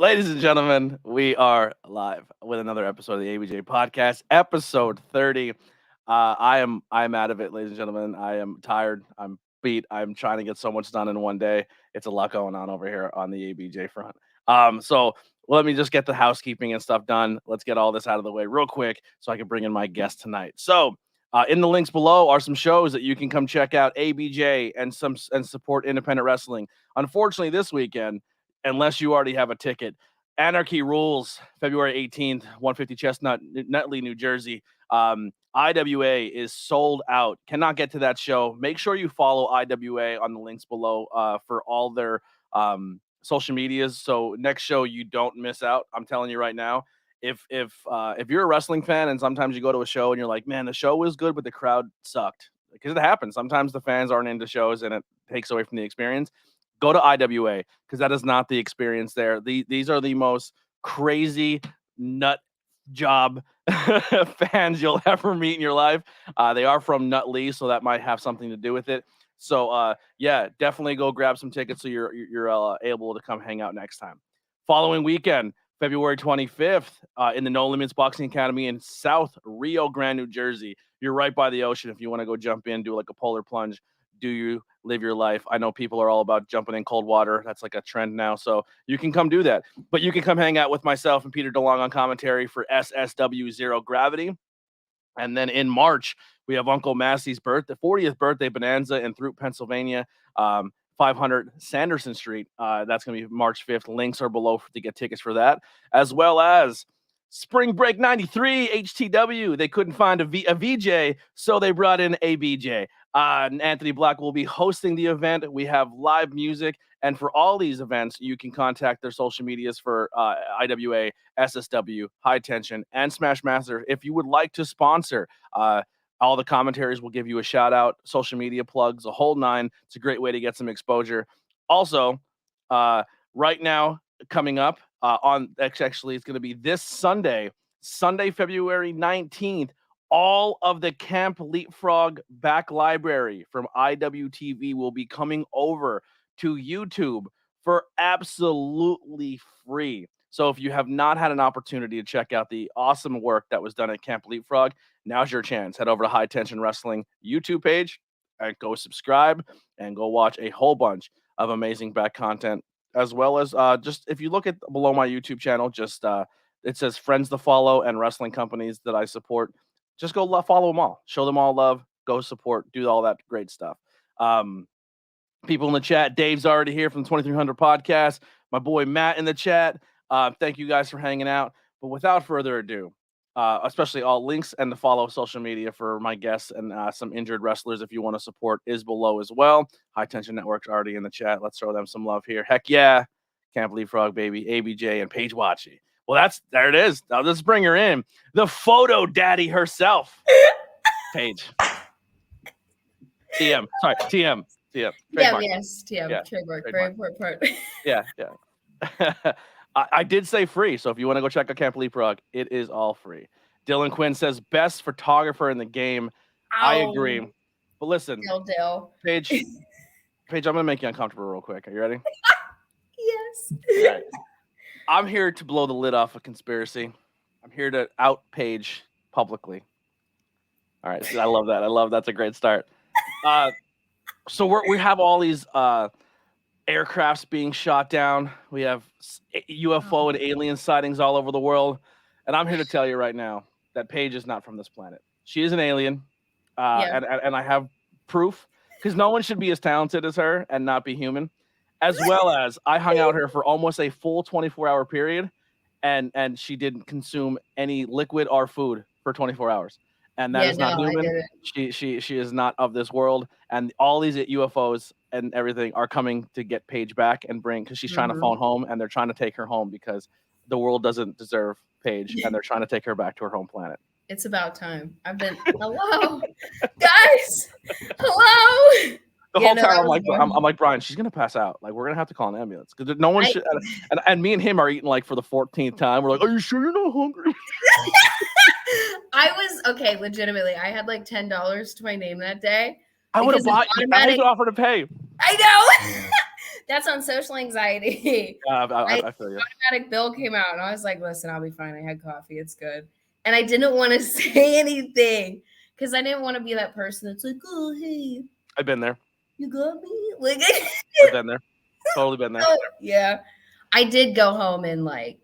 Ladies and gentlemen, we are live with another episode of the ABJ Podcast, episode 30. I'm out of it, ladies and gentlemen. I am tired. I'm beat. I'm trying to get so much done in one day. It's a lot going on over here on the ABJ front. So let me just get the housekeeping and stuff done. Let's get all this out of the way real quick so I can bring in my guest tonight. So in the links below are some shows that you can come check out, ABJ, and support independent wrestling. Unfortunately, this weekend, unless you already have a ticket, Anarchy Rules, February 18th, 150 Chestnut, Nutley, New Jersey. IWA is sold out. Cannot get to that show. Make sure you follow IWA on the links below for all their social medias. So next show you don't miss out. I'm telling you right now. If you're a wrestling fan and sometimes you go to a show and you're like, man, the show was good, but the crowd sucked, because it happens. Sometimes the fans aren't into shows and it takes away from the experience. Go to IWA, because that is not the experience there. These are the most crazy nut job fans you'll ever meet in your life. They are from Nutley, so that might have something to do with it. So yeah, definitely go grab some tickets so you're able to come hang out next time. Following weekend, February 25th, in the No Limits Boxing Academy in South Rio Grande, New Jersey. You're right by the ocean. If you want to go jump in, do like a polar plunge, do you live your life? I know people are all about jumping in cold water. That's like a trend now. So you can come do that. But you can come hang out with myself and Peter DeLong on commentary for SSW Zero Gravity. And then in March, we have Uncle Massey's 40th birthday bonanza in Throop, Pennsylvania, 500 Sanderson Street. That's going to be March 5th. Links are below to get tickets for that, as well as Spring Break 93 HTW. They couldn't find a VJ, so they brought in ABJ. And Anthony Blackwell will be hosting the event. We have live music. And for all these events, you can contact their social medias for IWA, SSW, High Tension, and Smash Master. If you would like to sponsor, all the commentaries will give you a shout out, social media plugs, a whole nine. It's a great way to get some exposure. Also, right now, coming up actually, it's going to be this Sunday, February 19th. All of the Camp Leapfrog back library from IWTV will be coming over to YouTube for absolutely free. So if you have not had an opportunity to check out the awesome work that was done at Camp Leapfrog, now's your chance. Head over to High Tension Wrestling YouTube page and go subscribe and go watch a whole bunch of amazing back content, as well as just if you look at below my YouTube channel, just it says friends to follow and wrestling companies that I support. Just go follow them all. Show them all love. Go support. Do all that great stuff. People in the chat. Dave's already here from the 2300 Podcast. My boy Matt in the chat. Thank you guys for hanging out. But without further ado, especially all links and the follow social media for my guests and some injured wrestlers, if you want to support, is below as well. High Tension Network's already in the chat. Let's throw them some love here. Heck yeah. Can't believe Frog, baby. ABJ and Paige Watchey. Well, there it is. Now let's bring her in. The photo daddy herself. Paige. TM. Sorry, TM. TM. Trademark. Yes, TM. Yeah, trademark. Very important part. Yeah. I did say free, so if you want to go check out Camp Leapfrog, it is all free. Dylan Quinn says, best photographer in the game. I agree. But listen, Dill. Paige, I'm going to make you uncomfortable real quick. Are you ready? Yes. All right. I'm here to blow the lid off a conspiracy. I'm here to out Paige publicly. All right. I love that. That's a great start. So we have all these aircrafts being shot down. We have UFO and alien sightings all over the world. And I'm here to tell you right now that Paige is not from this planet. She is an alien. And I have proof, because no one should be as talented as her and not be human. As well as I hung out her for almost a full 24-hour period, and she didn't consume any liquid or food for 24 hours. And that is not human. She is not of this world. And all these UFOs and everything are coming to get Paige back and because she's trying to phone home, and they're trying to take her home because the world doesn't deserve Paige, and they're trying to take her back to her home planet. It's about time. Hello, guys. Hello. The whole time I'm like, Brian, she's gonna pass out. Like, we're gonna have to call an ambulance, because no one should. And me and him are eating like for the 14th time. We're like, are you sure you're not hungry? I was okay. Legitimately, I had like $10 to my name that day. I would have bought. I would offer to pay. I know. That's on social anxiety. I feel you. Automatic bill came out, and I was like, "Listen, I'll be fine. I had coffee. It's good." And I didn't want to say anything because I didn't want to be that person that's like, "Oh, hey, I've been there. you got me?" Like, I've been there. Totally been there. yeah. I did go home and like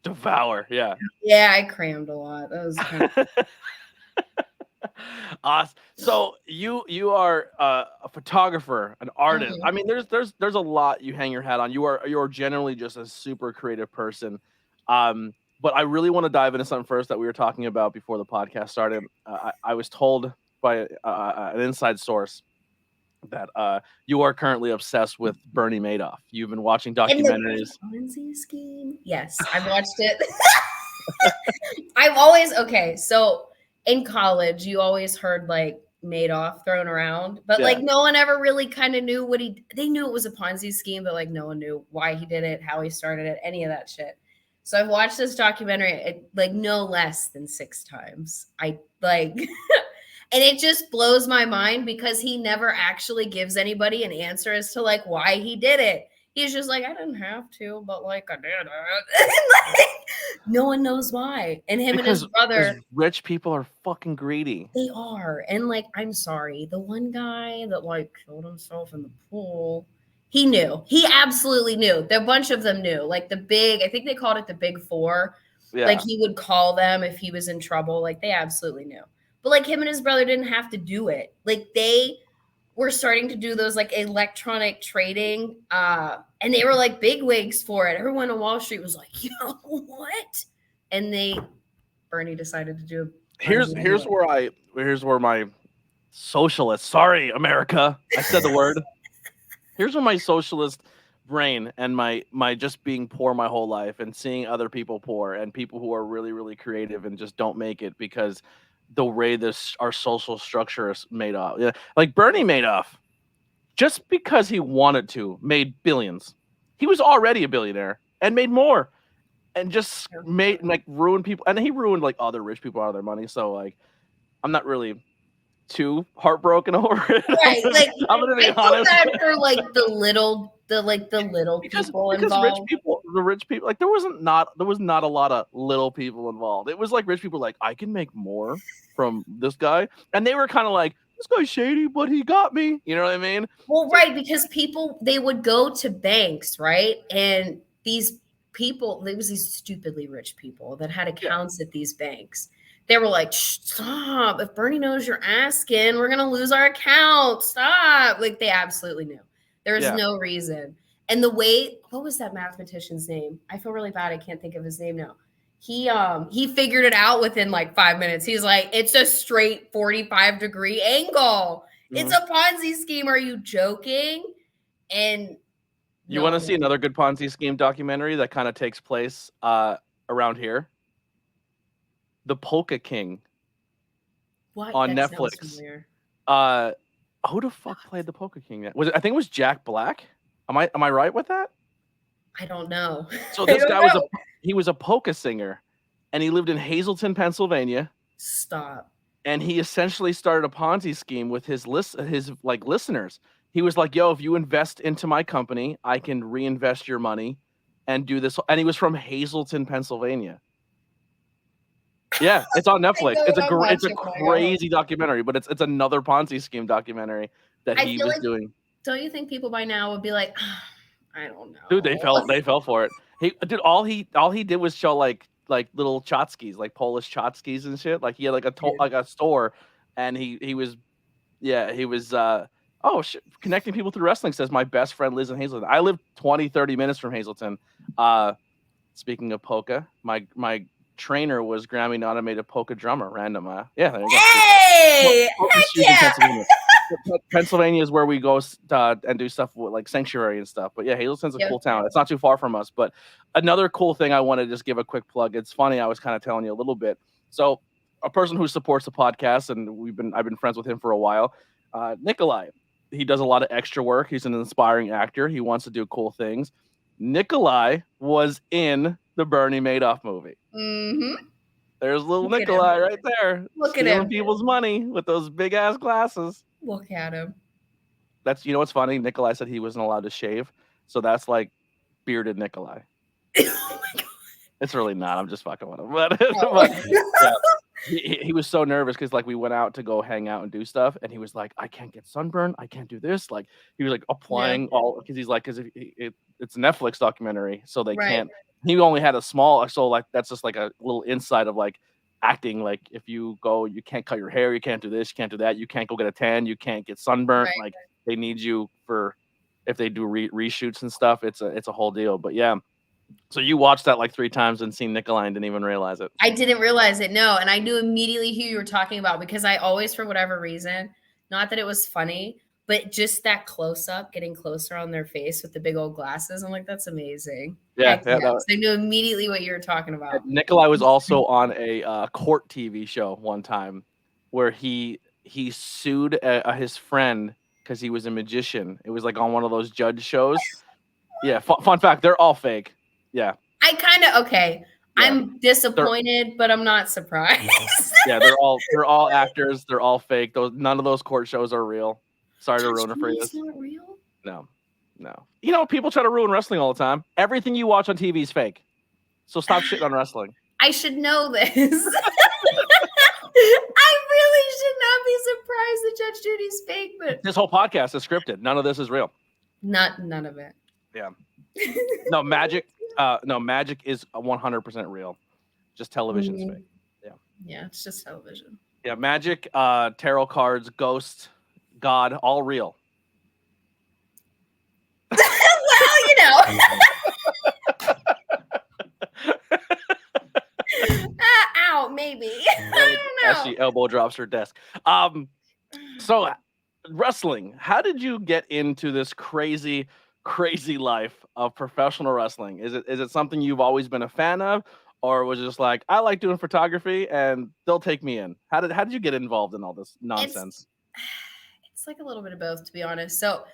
Devour. Yeah. yeah, I crammed a lot. That was kind of Awesome. So you are a photographer, an artist. I mean, there's a lot you hang your hat on. You're generally just a super creative person. But I really want to dive into something first that we were talking about before the podcast started. I was told by an inside source that you are currently obsessed with Bernie Madoff. You've been watching documentaries. Ponzi scheme. Yes, I've watched it. I've always so in college you always heard like Madoff thrown around, but like no one ever really kind of knew what they knew it was a Ponzi scheme, but like no one knew why he did it, how he started it, any of that shit. So I've watched this documentary like no less than 6 times. I like and it just blows my mind because he never actually gives anybody an answer as to like why he did it. He's just like, I didn't have to, but like I did it. Like, no one knows why. And him and his brother. Rich people are fucking greedy. They are. And like, I'm sorry. The one guy that like killed himself in the pool, he knew. He absolutely knew. A bunch of them knew. Like I think they called it the Big Four. Yeah. Like he would call them if he was in trouble. Like they absolutely knew. But like him and his brother didn't have to do it. Like they were starting to do those like electronic trading. And they were like big wigs for it. Everyone on Wall Street was like, yo, what? And Bernie decided to do here's where my socialist, sorry, America, I said the word. Here's where my socialist brain and my just being poor my whole life and seeing other people poor and people who are really, really creative and just don't make it because the way our social structure is made up. Yeah. Like Bernie Madoff, just because he wanted to, made billions. He was already a billionaire and made more and just made like ruined people. And he ruined like other rich people out of their money. So like, I'm not really too heartbroken over it. Right. Like I'm gonna be honest. Bad for like the little people involved. The rich people, like there was not a lot of little people involved. It was like rich people like, I can make more from this guy. And they were kind of like, this guy's shady, but he got me. You know what I mean? Well, right, because they would go to banks, right? And these people, there was these stupidly rich people that had accounts at these banks. They were like, stop. If Bernie knows you're asking, we're going to lose our account. Stop. Like they absolutely knew. There was no reason. And what was that mathematician's name? I feel really bad. I can't think of his name now. He figured it out within like 5 minutes. He's like, it's a straight 45-degree angle. Mm-hmm. It's a Ponzi scheme. Are you joking? And you want to see another good Ponzi scheme documentary that kind of takes place around here? The Polka King. What? On Netflix. Who the fuck played the Polka King? I think it was Jack Black. Am I right with that? I don't know. So this guy was a polka singer, and he lived in Hazleton, Pennsylvania. Stop. And he essentially started a Ponzi scheme with his listeners. He was like, "Yo, if you invest into my company, I can reinvest your money and do this." And he was from Hazleton, Pennsylvania. Yeah, it's on Netflix. It's a crazy documentary, but it's another Ponzi scheme documentary that he was doing. Don't you think people by now would be like, I don't know, dude? They fell for it. All he did was show like little tchotchkes, like Polish tchotchkes and shit. Like he had like a store, and he was connecting people through wrestling. Says my best friend lives in Hazleton. I live 20-30 minutes from Hazleton. Speaking of polka, my trainer was Grammy nominated polka drummer. Random. Yeah, there you go. Hey, Pennsylvania. Pennsylvania is where we go and do stuff with like Sanctuary and stuff. But yeah, Hazleton's a cool town. It's not too far from us. But another cool thing I want to just give a quick plug. It's funny. I was kind of telling you a little bit. So a person who supports the podcast, and I've been friends with him for a while. Nikolai, he does a lot of extra work. He's an inspiring actor. He wants to do cool things. Nikolai was in the Bernie Madoff movie. Mm-hmm. There's little Nikolai right there. Look at him. People's money with those big ass glasses. Look at him. That's what's funny. Nikolai said he wasn't allowed to shave, so that's like bearded Nikolai. Oh my God. It's really not. I'm just fucking with him, but Oh. yeah. He was so nervous because like we went out to go hang out and do stuff, and he was like, I can't get sunburn, I can't do this. Like he was like applying all because he's like because it's a Netflix documentary, so they Right. can't. He only had a small, so like that's just like a little insight of like acting. Like if you go, you can't cut your hair, you can't do this, you can't do that, you can't go get a tan, you can't get sunburnt. Right. Like they need you for if they do reshoots and stuff. It's a whole deal. But yeah. So you watched that like 3 times and seen Nikolai and didn't even realize it. I didn't realize it, no. And I knew immediately who you were talking about because I always, for whatever reason, not that it was funny, but just that close up, getting closer on their face with the big old glasses. I'm like, that's amazing. Yeah. Yes. I knew immediately what you were talking about. Nikolai was also on a court TV show one time where he sued his friend because he was a magician. It was like on one of those judge shows. Yeah. Fun fact, they're all fake. Yeah. I kind of, okay. Yeah. I'm disappointed, but I'm not surprised. Yeah, they're all actors. They're all fake. None of those court shows are real. Sorry to ruin it for you. It's not real? No. People try to ruin wrestling all the time. Everything you watch on TV is fake. So stop shitting on wrestling. I should know this. I really should not be surprised that Judge Judy's fake, but this whole podcast is scripted. None of this is real. None of it. Yeah. No, magic is 100% real. Just television's fake. Yeah. Yeah, it's just television. Yeah, magic, tarot cards, ghost, God, all real. Well, ow, maybe. I don't know. As she elbow drops her desk. So wrestling, how did you get into this crazy life of professional wrestling? Is it something you've always been a fan of, or was it just like, I like doing photography and they'll take me in? How did you get involved in all this nonsense? It's like a little bit of both, to be honest. So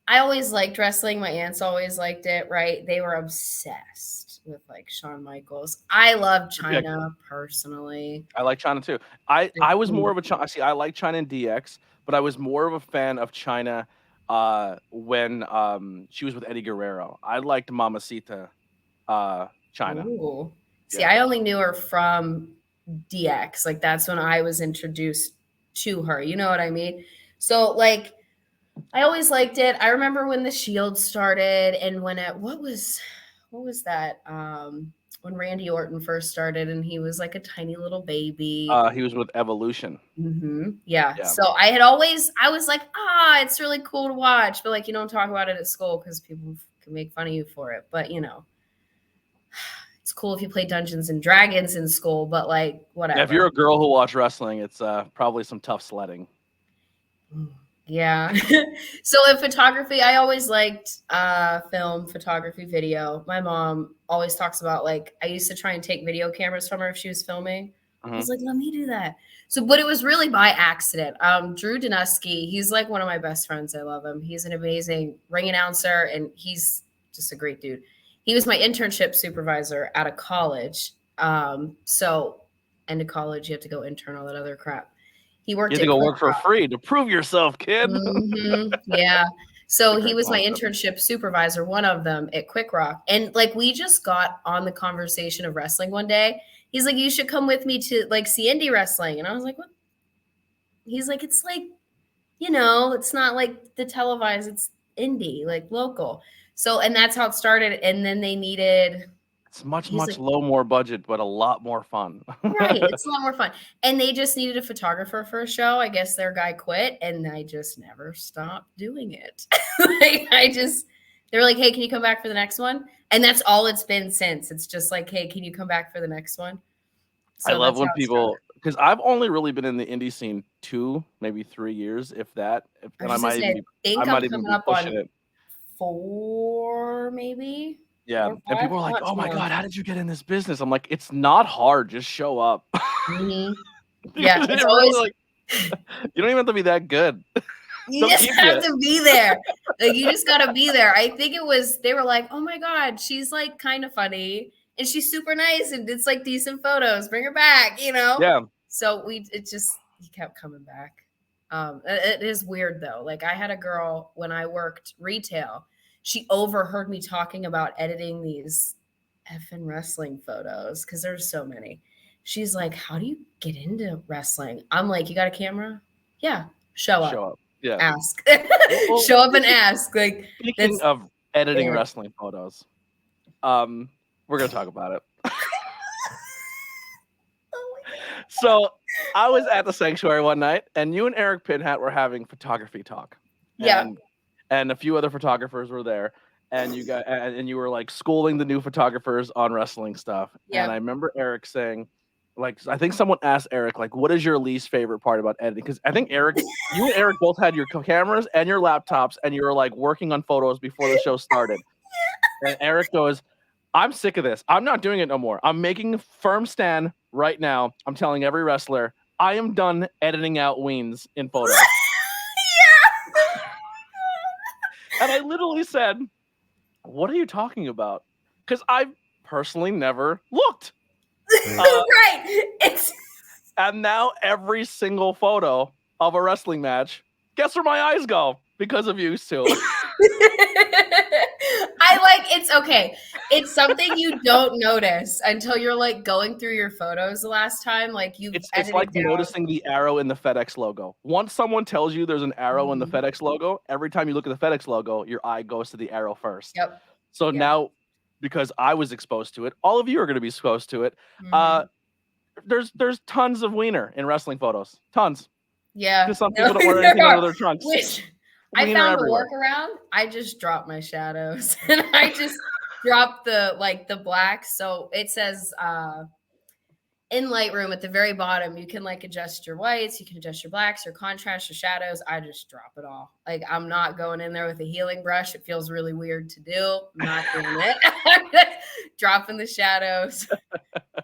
I always liked wrestling. My aunts always liked it, right? They were obsessed with like Shawn Michaels. I love China personally. I like China too. I was more of a China. See, I like China and DX, but I was more of a fan of China when she was with Eddie Guerrero. I liked Mamacita China. Ooh. See, I only knew her from DX. Like that's when I was introduced to her. You know what I mean? So like I always liked it. I remember when the Shield started and when what was that? When Randy Orton first started and he was like a tiny little baby. He was with Evolution. Mm-hmm. Yeah. So I was like, it's really cool to watch, but like, you don't talk about it at school because people can make fun of you for it. But it's cool if you play Dungeons and Dragons in school, but like whatever. Yeah, if you're a girl who watches wrestling, it's probably some tough sledding. Yeah. So in photography, I always liked film, photography, video. My mom always talks about like I used to try and take video cameras from her if she was filming. I was like, let me do that. So, but it was really by accident. Drew Danusky, he's like one of my best friends. I love him. He's an amazing ring announcer and he's just a great dude. He was my internship supervisor out of college. So end of college, you have to go intern, all that other crap. He worked. You have to go work for free to prove yourself, kid. Mm-hmm. Yeah. So he was my internship supervisor, one of them at Quick Rock. And like, we just got on the conversation of wrestling one day. He's like, you should come with me to like see indie wrestling. And I was like, what? He's like, it's like, it's not like the televised, it's indie, like local. So, and that's how it started. And then they needed... It's much more budget, but a lot more fun. Right. It's a lot more fun. And they just needed a photographer for a show. I guess their guy quit and I just never stopped doing it. They were like, hey, can you come back for the next one? And that's all it's been since. It's just like, hey, can you come back for the next one? So I love when people, because I've only really been in the indie scene 2, maybe 3 years, if that. And I might even be pushing it. 4, maybe. Yeah, and people are like, "Oh my God, how did you get in this business?" I'm like, "It's not hard. Just show up." Mm-hmm. Yeah, it's always like you don't even have to be that good. You just have to be there. Like you just got to be there. I think they were like, "Oh my God, she's like kind of funny and she's super nice and it's like decent photos. Bring her back, Yeah. So he kept coming back. It is weird though. Like I had a girl when I worked retail, she overheard me talking about editing these effing wrestling photos because there's so many. She's like, "How do you get into wrestling?" I'm like, "You got a camera? Yeah, show up. Yeah. Ask. Well, Show up and ask." Like speaking of editing weird. wrestling photos, we're gonna talk about it. Oh my God. So I was at the sanctuary one night, and you and Eric Pinhat were having photography talk. Yeah. And a few other photographers were there, and you were like schooling the new photographers on wrestling stuff. Yeah. And I remember Eric saying, like, I think someone asked Eric, like, what is your least favorite part about editing? Because I think you and Eric both had your cameras and your laptops, and you were like working on photos before the show started. And Eric goes, I'm sick of this. I'm not doing it no more. I'm making a firm stand right now. I'm telling every wrestler, I am done editing out weens in photos. Yeah. And I literally said, what are you talking about? Because I've personally never looked. Right. And now every single photo of a wrestling match, guess where my eyes go? Because of you two. It's okay. It's something you don't notice until you're like going through your photos the last time. Like it's like noticing the arrow in the FedEx logo. Once someone tells you there's an arrow in the FedEx logo, every time you look at the FedEx logo, your eye goes to the arrow first. Yep. So now, because I was exposed to it, all of you are going to be exposed to it. There's tons of wiener in wrestling photos. Tons. Yeah. Because some people don't wear anything under their trunks. I found a workaround. I just dropped my shadows and I just dropped the black. So it says in Lightroom at the very bottom, you can like adjust your whites, you can adjust your blacks, your contrast, your shadows. I just drop it all. Like I'm not going in there with a healing brush. It feels really weird to do. I'm not doing it. I'm just dropping the shadows.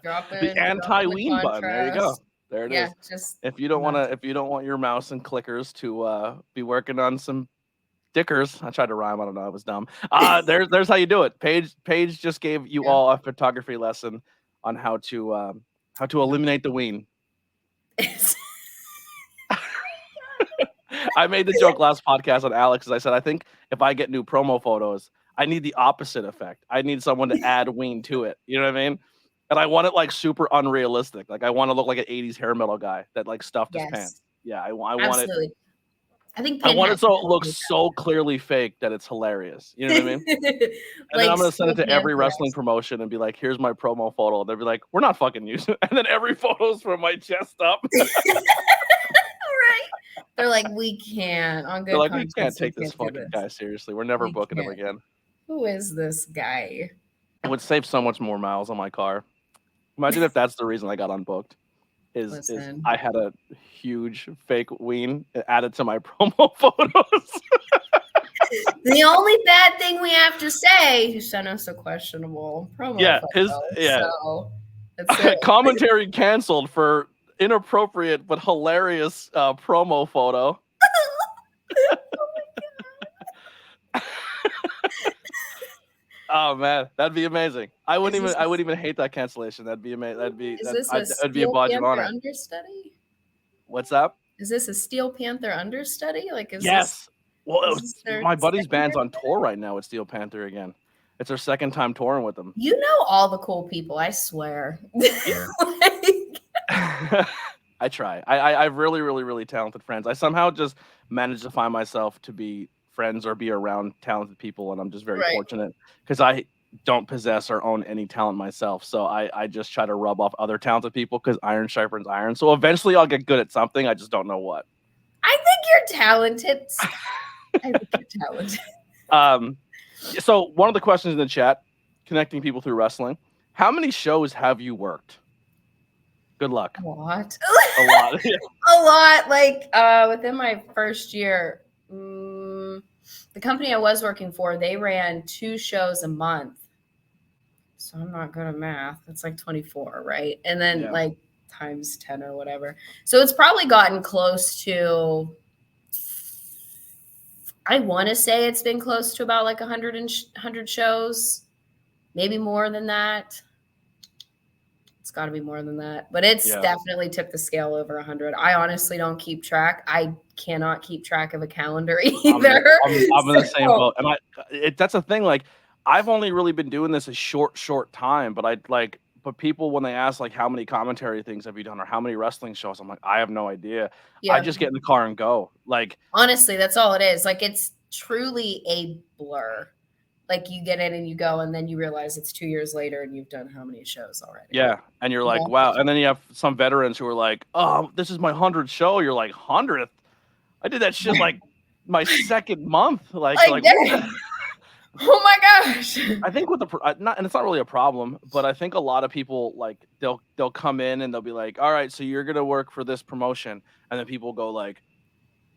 The anti-ween button. There you go. There it is. Just if you don't want your mouse and clickers to be working on some dickers, I tried to rhyme. I don't know. It was dumb. There's how you do it. Paige just gave you all a photography lesson on how to eliminate the ween. I made the joke last podcast on Alex. I said I think if I get new promo photos, I need the opposite effect. I need someone to add ween to it. You know what I mean? And I want it like super unrealistic. Like I want to look like an 80s hair metal guy that like stuffed his pants. Yeah, I want it. I want it so it looks so clearly fake that it's hilarious. You know what I mean? And then I'm gonna send it to every wrestling promotion and be like, "Here's my promo photo." They'll be like, "We're not fucking using it." And then every photo's from my chest up. Right? They're like, "We can't." On good. They're like, "We can't take this fucking guy seriously. We're never booking him again." Who is this guy? It would save so much more miles on my car. Imagine if that's the reason I got unbooked. Is I had a huge fake ween added to my promo photos. The only bad thing we have to say, you sent us a questionable promo photo. So commentary canceled for inappropriate but hilarious promo photo. Oh man, that'd be amazing. I wouldn't even hate that cancellation. That'd be amazing. That'd be a badge of honor. Understudy? What's up? Is this a Steel Panther understudy? Like yes. My buddy's band's on tour right now with Steel Panther again. It's their second time touring with them. You know all the cool people, I swear. Yeah. I try. I have really, really, really talented friends. I somehow just managed to find myself to be friends or be around talented people, and I'm just very fortunate because I don't possess or own any talent myself. So I just try to rub off other talented people because iron sharpens iron. So eventually I'll get good at something. I just don't know what. I think you're talented. I think you're talented. So one of the questions in the chat, connecting people through wrestling, how many shows have you worked? Good luck. A lot. A lot. A lot. Like within my first year, the company I was working for, they ran 2 shows a month. So I'm not good at math. That's like 24, right? And then like times 10 or whatever. So it's probably gotten close to, I want to say it's been close to about like 100 shows, maybe more than that. It's got to be more than that. But it's definitely tipped the scale over 100. I honestly don't keep track. I cannot keep track of a calendar either. I'm in the same boat. And that's the thing. Like, I've only really been doing this a short time, but but people, when they ask like how many commentary things have you done or how many wrestling shows, I'm like, I have no idea. I just get in the car and go. Like, honestly, that's all it is. Like, it's truly a blur. Like, you get in and you go, and then you realize it's 2 years later and you've done how many shows already. Yeah. And you're like, wow. And then you have some veterans who are like, oh, this is my 100th show. You're like, 100th? I did that shit like my second month. Like oh my gosh. I think with and it's not really a problem, but I think a lot of people, like, they'll come in and they'll be like, all right, so you're going to work for this promotion. And then people go like,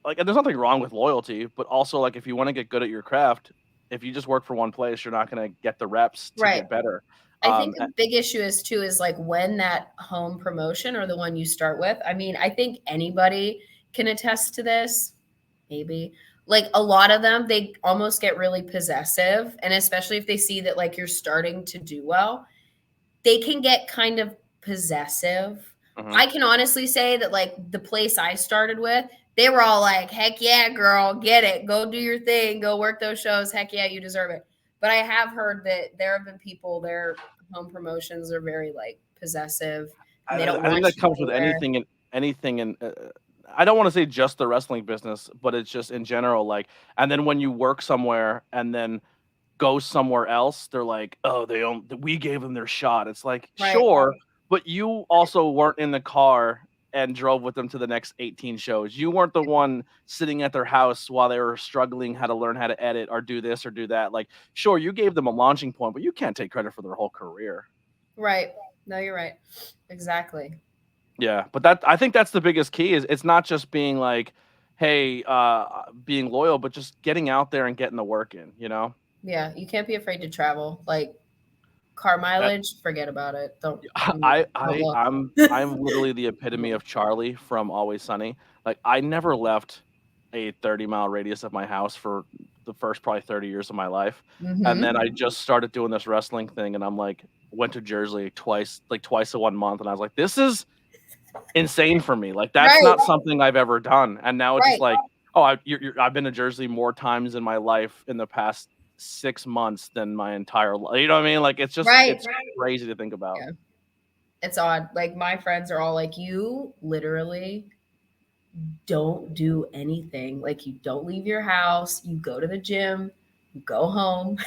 and there's nothing wrong with loyalty, but also, like, if you want to get good at your craft, if you just work for one place, you're not going to get the reps to get better. I think the big issue is like when that home promotion or the one you start with. I mean, I think anybody can attest to this. Maybe like a lot of them, they almost get really possessive. And especially if they see that like you're starting to do well, they can get kind of possessive. I can honestly say that like the place I started with, they were all like, heck yeah, girl, get it. Go do your thing. Go work those shows. Heck yeah, you deserve it. But I have heard that there have been people, their home promotions are very like possessive. I think that comes with anything. And I don't want to say just the wrestling business, but it's just in general. Like, and then when you work somewhere and then go somewhere else, they're like, oh, we gave them their shot. It's like, sure, but you also weren't in the car and drove with them to the next 18 shows. You weren't the one sitting at their house while they were struggling how to learn how to edit or do this or do that. Like, sure, you gave them a launching point, but you can't take credit for their whole career. Right. No, you're right. Exactly. Yeah, but I think that's the biggest key is it's not just being like, hey, being loyal, but just getting out there and getting the work in, you know? Yeah, you can't be afraid to travel. Like, car mileage, forget about it. I'm literally the epitome of Charlie from Always Sunny. Like, I never left a 30-mile radius of my house for the first probably 30 years of my life. And then I just started doing this wrestling thing, and I'm like, went to Jersey twice in 1 month, and I was like, this is insane for me. Like, that's not something I've ever done. And now it's just like, oh, I've been to Jersey more times in my life in the past 6 months than my entire life. You know what I mean? Like, it's just it's crazy to think about. Yeah. It's odd. Like, my friends are all like, you literally don't do anything. Like, you don't leave your house, you go to the gym, you go home.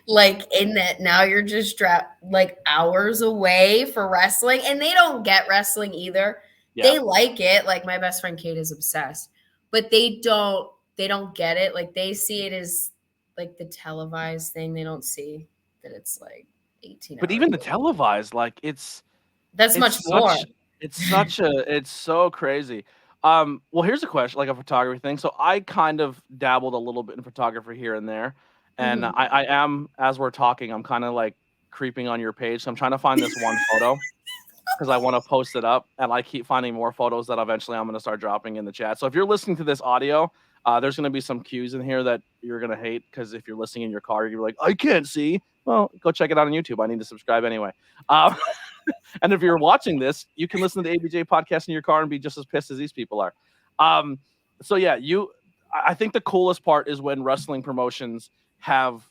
Like, in that now you're just strapped like hours away for wrestling, and they don't get wrestling either. They like it. Like, my best friend Kate is obsessed, but they don't get it. Like, they see it as like the televised thing. They don't see that it's like 18 but even the televised, like, that's much more. It's so crazy. Well, here's a question, like a photography thing. So I kind of dabbled a little bit in photography here and there. And I am, as we're talking, I'm kind of like creeping on your page. So I'm trying to find this one photo because I want to post it up. And I keep finding more photos that eventually I'm going to start dropping in the chat. So if you're listening to this audio, there's going to be some cues in here that you're going to hate, because if you're listening in your car, you're like, I can't see. Well, go check it out on YouTube. I need to subscribe anyway. And if you're watching this, you can listen to the ABJ podcast in your car and be just as pissed as these people are. So yeah, I think the coolest part is when wrestling promotions have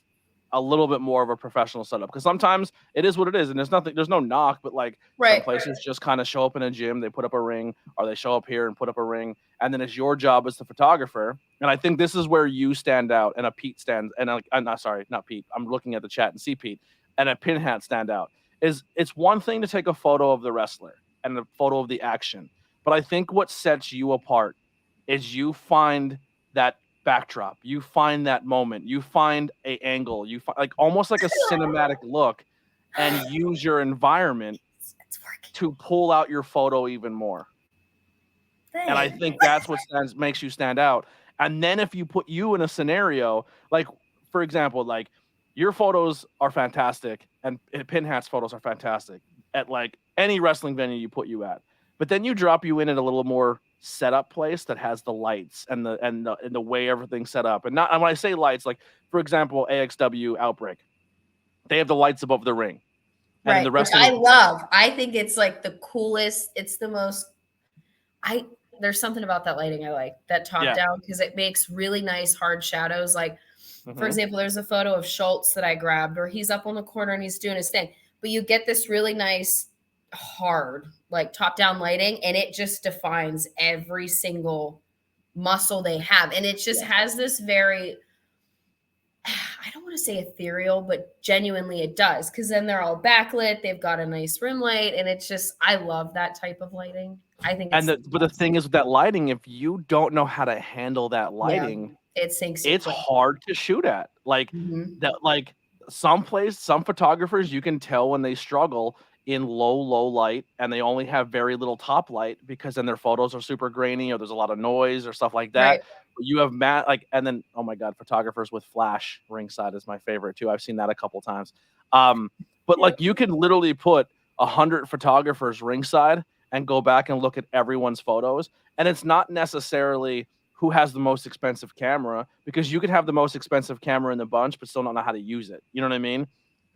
a little bit more of a professional setup, because sometimes it is what it is, and there's no knock, but like some places just kind of show up in a gym, they put up a ring, or they show up here and put up a ring, and then it's your job as the photographer. And I think this is where you stand out, and a Pete stands, and I'm not Pete. I'm looking at the chat and see Pete, and a Pin Hat stand out. It's one thing to take a photo of the wrestler and a photo of the action, but I think what sets you apart is you find that backdrop, you find that moment, you find a angle, you find like almost like a cinematic look, and use your environment to pull out your photo even more. And I think that's what makes you stand out. And then if you put you in a scenario, like, for example, like, your photos are fantastic, and Pin Hat's photos are fantastic at like any wrestling venue you put you at. But then you drop you in at a little more setup place that has the lights and the way everything's set up. And when I say lights, like, for example, AXW Outbreak, they have the lights above the ring. And then Right, the which rest of I it, love. I think it's like the coolest. It's the most. I There's something about that lighting I like, that top yeah. down, because it makes really nice hard shadows. Like, for Hmm. example, there's a photo of Schultz that I grabbed where he's up on the corner and he's doing his thing, but you get this really nice hard like top down lighting, and it just defines every single muscle they have, and it just has this very, I don't want to say ethereal, but genuinely it does, because then they're all backlit, they've got a nice rim light, and it's just, I love that type of lighting. I think it's But the thing is with that lighting, if you don't know how to handle that yeah, lighting, it sinks you it's quick. hard to shoot at. Like Mhm. that, like some photographers, you can tell when they struggle in low light and they only have very little top light, because then their photos are super grainy or there's a lot of noise or stuff like Right. that. But you have and then, oh my God, photographers with flash ringside is my favorite too. I've seen that a couple times. But Yeah. like you can literally put 100 photographers ringside and go back and look at everyone's photos, and it's not necessarily who has the most expensive camera, because you could have the most expensive camera in the bunch but still not know how to use it. You know what I mean?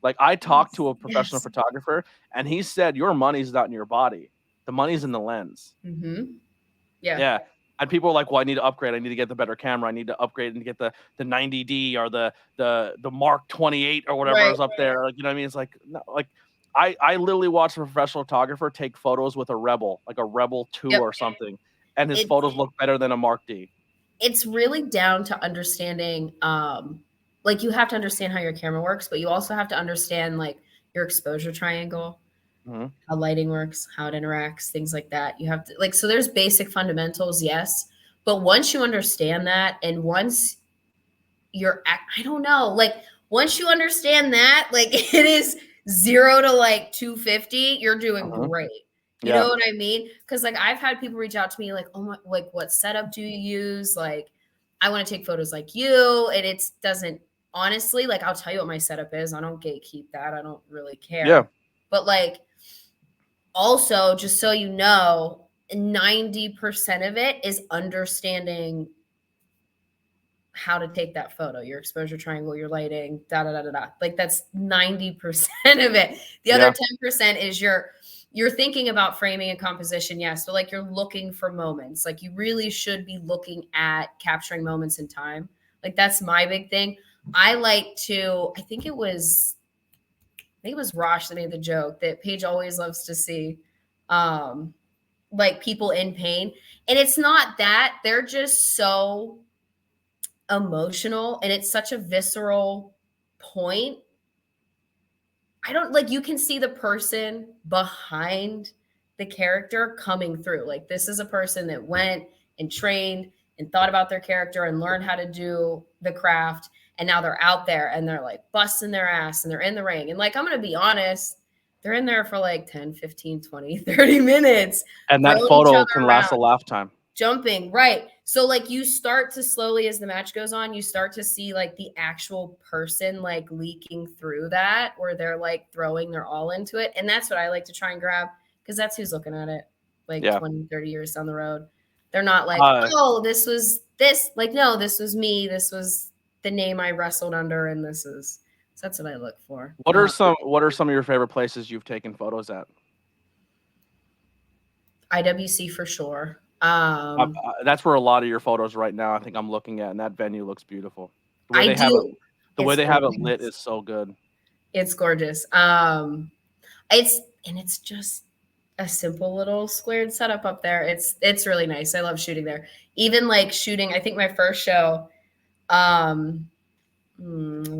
Like I talked to a professional Yes. photographer and he said your money's not in your body. The money's in the lens. Mm-hmm. Yeah. Yeah. And people are like, well, I need to upgrade. I need to get the better camera. I need to upgrade and get the 90D or the Mark 28 or whatever Right. is up there. Like, you know what I mean? It's like, no, like I literally watched a professional photographer take photos with a Rebel, like a Rebel 2 Yep. or something, and his It, photos look better than a Mark D. it's really down to understanding, like you have to understand how your camera works, but you also have to understand like your exposure triangle, Mhm. how lighting works, how it interacts, things like that. You have to, like, so there's basic fundamentals, yes, but once you understand that, and once I don't know, like once you understand that, like it is 0 to like 250, you're doing Mhm. great. You Yeah. know what I mean? Because like I've had people reach out to me like, oh my, like what setup do you use? Like, I want to take photos like you. And it doesn't, honestly, like I'll tell you what my setup is. I don't gatekeep that. I don't really care. Yeah. But like, also, just so you know, 90% of it is understanding how to take that photo, your exposure triangle, your lighting, da da da da da. Like that's 90% of it. The other 10% is you're thinking about framing and composition, yes. So like you're looking for moments. Like you really should be looking at capturing moments in time. Like that's my big thing. I think it was Rosh that made the joke that Paige always loves to see like people in pain. And it's not that, they're just so emotional and it's such a visceral point. I don't, like, you can see the person behind the character coming through. Like this is a person that went and trained and thought about their character and learned how to do the craft, and now they're out there and they're like busting their ass and they're in the ring, and like I'm going to be honest, they're in there for like 10, 15, 20, 30 minutes And that throwing each photo other can last a around, lifetime. jumping, right? So like you start to slowly, as the match goes on, you start to see like the actual person like leaking through that, where they're like throwing their all into it. And that's what I like to try and grab, because that's who's looking at it like 20, 30 years down the road. They're not like, oh, this was this, like, no, this was me, this was the name I wrestled under, and this is, so that's what I look for. What are some of your favorite places you've taken photos at? IWC for sure. That's where a lot of your photos right now, I think I'm looking at, and that venue looks beautiful. The way I they have it, do. the way It's they have it gorgeous. lit is so good. It's gorgeous. It's just a simple little squared setup up there. It's really nice. I love shooting there. Even like shooting, I think my first show, the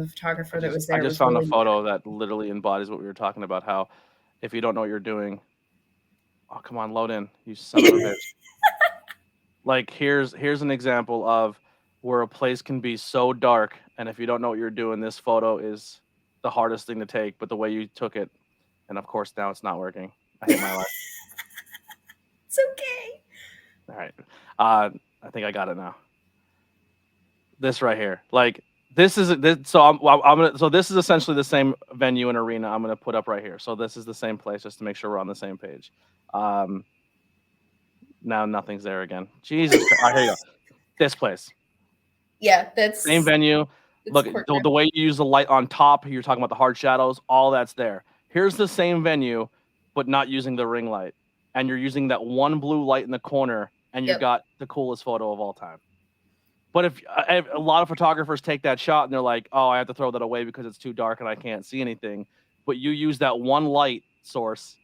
photographer that was there. I just found a photo that literally embodies what we were talking about. How if you don't know what you're doing, oh come on, load in, you son of a bitch. Like here's an example of where a place can be so dark, and if you don't know what you're doing, this photo is the hardest thing to take. But the way you took it, and of course now it's not working. I hate my life. It's okay. All right, I think I got it now. This right here, like this is this. So I'm gonna. So this is essentially the same venue and arena I'm gonna put up right here. So this is the same place, just to make sure we're on the same page. Now nothing's there again. Jesus Christ. All right, here you go. This place. Yeah, that's Same venue. Look, the way you use the light on top, you're talking about the hard shadows, all that's there. here's the same venue, but not using the ring light. And you're using that one blue light in the corner, and you got the coolest photo of all time. But if a lot of photographers take that shot and they're like, oh, I have to throw that away because it's too dark and I can't see anything. But you use that one light source,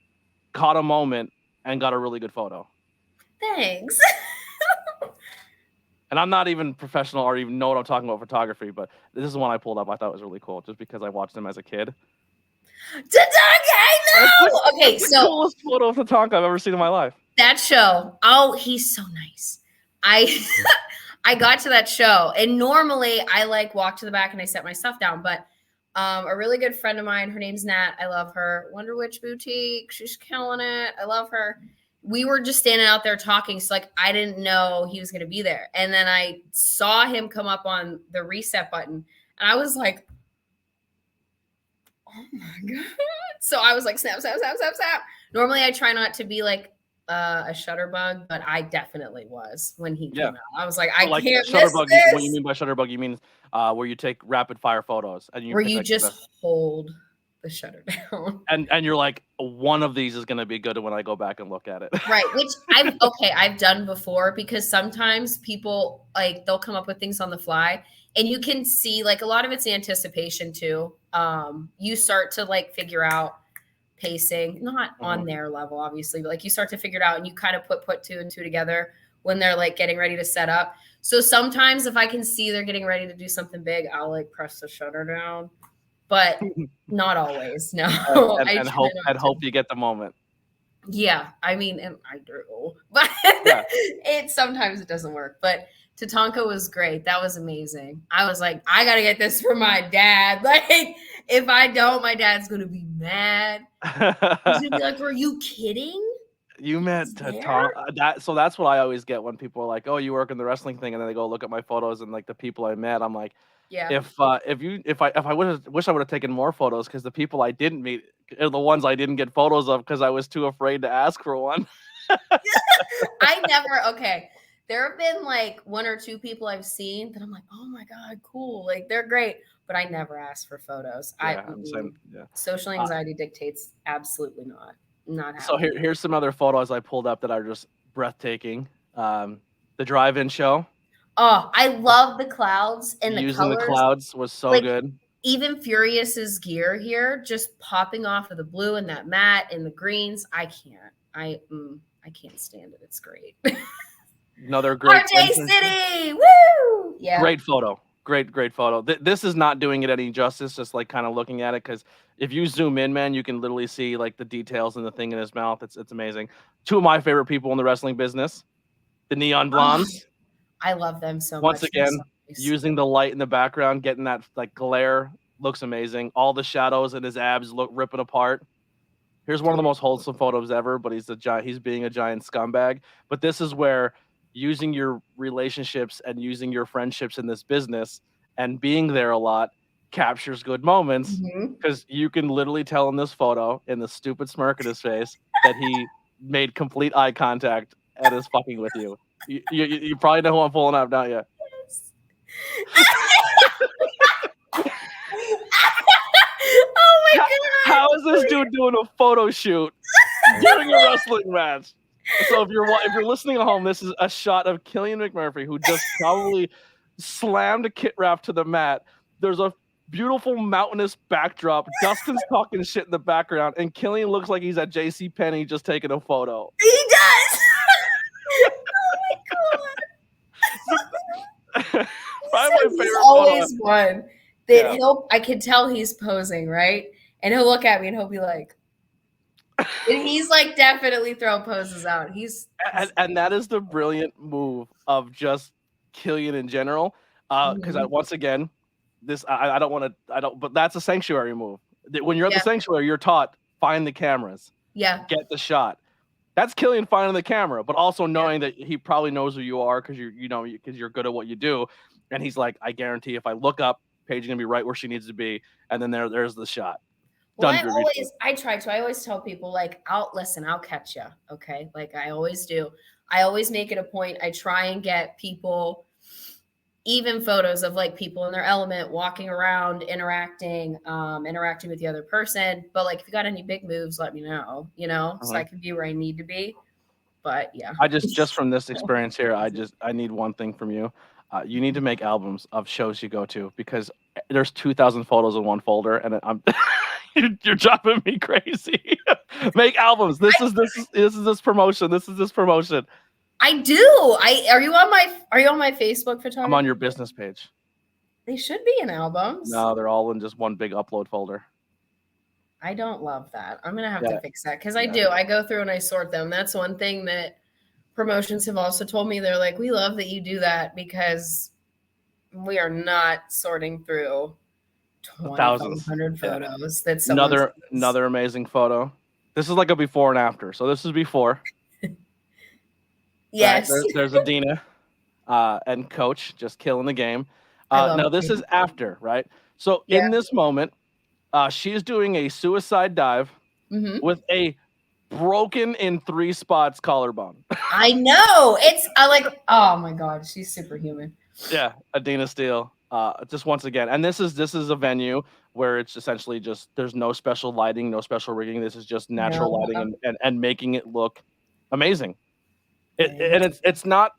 caught a moment, and got a really good photo. Thanks. And I'm not even professional or even know what I'm talking about photography, but this is one I pulled up. I thought was really cool just because I watched him as a kid. Tatanka, I know. Okay, that's so the coolest photo of Tatanka I've ever seen in my life. That show. Oh, he's so nice. I got to that show, and normally I like walk to the back and I set my stuff down, but a really good friend of mine, her name's Nat. I love her. Wonder Witch Boutique. She's killing it. I love her. We were just standing out there talking. So like, I didn't know he was going to be there. And then I saw him come up on the reset button and I was like, oh my God. So I was like, snap. Normally I try not to be like a shutterbug, but I definitely was when he came out. I was like, I can't miss this. What you mean by shutterbug? You mean where you take rapid fire photos and where you just hold the shutter down. And you're like, one of these is going to be good when I go back and look at it. Right. Which I've done before because sometimes people like they'll come up with things on the fly and you can see like a lot of it's anticipation too. You start to like figure out pacing, not on their level, obviously, but like you start to figure it out and you kind of put two and two together when they're like getting ready to set up. So sometimes if I can see they're getting ready to do something big, I'll like press the shutter down. But not always. No. And hope you get the moment. Yeah. I mean, and I do. But sometimes it doesn't work. But Tatanka was great. That was amazing. I was like, I got to get this for my dad. Like, if I don't, my dad's going to be mad. He's going to be like, were you kidding? You met Tatanka. So that's what I always get when people are like, oh, you work in the wrestling thing. And then they go look at my photos and like the people I met. I'm like, yeah. If I wish I would have taken more photos because the people I didn't meet are the ones I didn't get photos of because I was too afraid to ask for one. There have been like one or two people I've seen that I'm like, oh my God, cool. Like they're great. But I never ask for photos. Social anxiety dictates absolutely not happening. So here's some other photos I pulled up that are just breathtaking. The drive-in show. Oh, I love the clouds and the using colors. The clouds was so good. Even Furious's gear here, just popping off of the blue and that matte and the greens. I can't stand it. It's great. Another great RJ City, woo! Yeah, great photo. Great photo. This is not doing it any justice. Just like kind of looking at it because if you zoom in, man, you can literally see like the details and the thing in his mouth. It's amazing. Two of my favorite people in the wrestling business, the Neon Blondes. I love them so much. Once again, using the light in the background, getting that like glare looks amazing. All the shadows and his abs look ripping apart. Here's one of the most wholesome photos ever, but he's being a giant scumbag. But this is where using your relationships and using your friendships in this business and being there a lot captures good moments because you can literally tell in this photo in the stupid smirk in his face that he made complete eye contact and is fucking with you. You probably know who I'm pulling up, don't you? Yes. Oh my God. How is this dude doing a photo shoot during a wrestling match? So if you're listening at home, this is a shot of Killian McMurphy who just probably slammed a kit wrap to the mat. There's a beautiful mountainous backdrop. Dustin's talking shit in the background, and Killian looks like he's at JCPenney just taking a photo. He does. He's always one that I can tell he's posing, right? And he'll look at me and he'll be like, and he's like definitely throwing poses out. And that is the brilliant move of just Killian in general. Because once again, but that's a sanctuary move. When you're at the sanctuary, you're taught find the cameras. Yeah. Get the shot. That's Killian finding the camera, but also knowing that he probably knows who you are because you're good at what you do. And he's like, I guarantee if I look up, Paige is gonna be right where she needs to be, and then there's the shot. Well, I try to. I always tell people like, I'll catch you. Okay, like I always do. I always make it a point. I try and get people even photos of like people in their element, walking around, interacting with the other person. But like, if you got any big moves, let me know, so I can be where I need to be. But yeah, I just from this experience here, I need one thing from you. You need to make albums of shows you go to, because there's 2,000 photos in one folder, and I'm you're driving me crazy. Make albums. This is this promotion. This is this promotion. I do. Are you on my Facebook photography? I'm on your business page. They should be in albums. No, they're all in just one big upload folder. I don't love that. I'm gonna have to fix that, because I do. I go through and I sort them. That's one thing that promotions have also told me. They're like, we love that you do that, because we are not sorting through 2,500 photos. That's another amazing photo. This is like a before and after. So this is before. Yes. Right, there's Adina and Coach just killing the game. Now this is after, right? So in this moment, she's doing a suicide dive with a broken in 3 spots collarbone. I know. I like, oh my God, she's superhuman. Yeah, Adina Steele. Just once again, and this is a venue where it's essentially just, there's no special lighting, no special rigging. This is just natural lighting and making it look amazing. And it's not,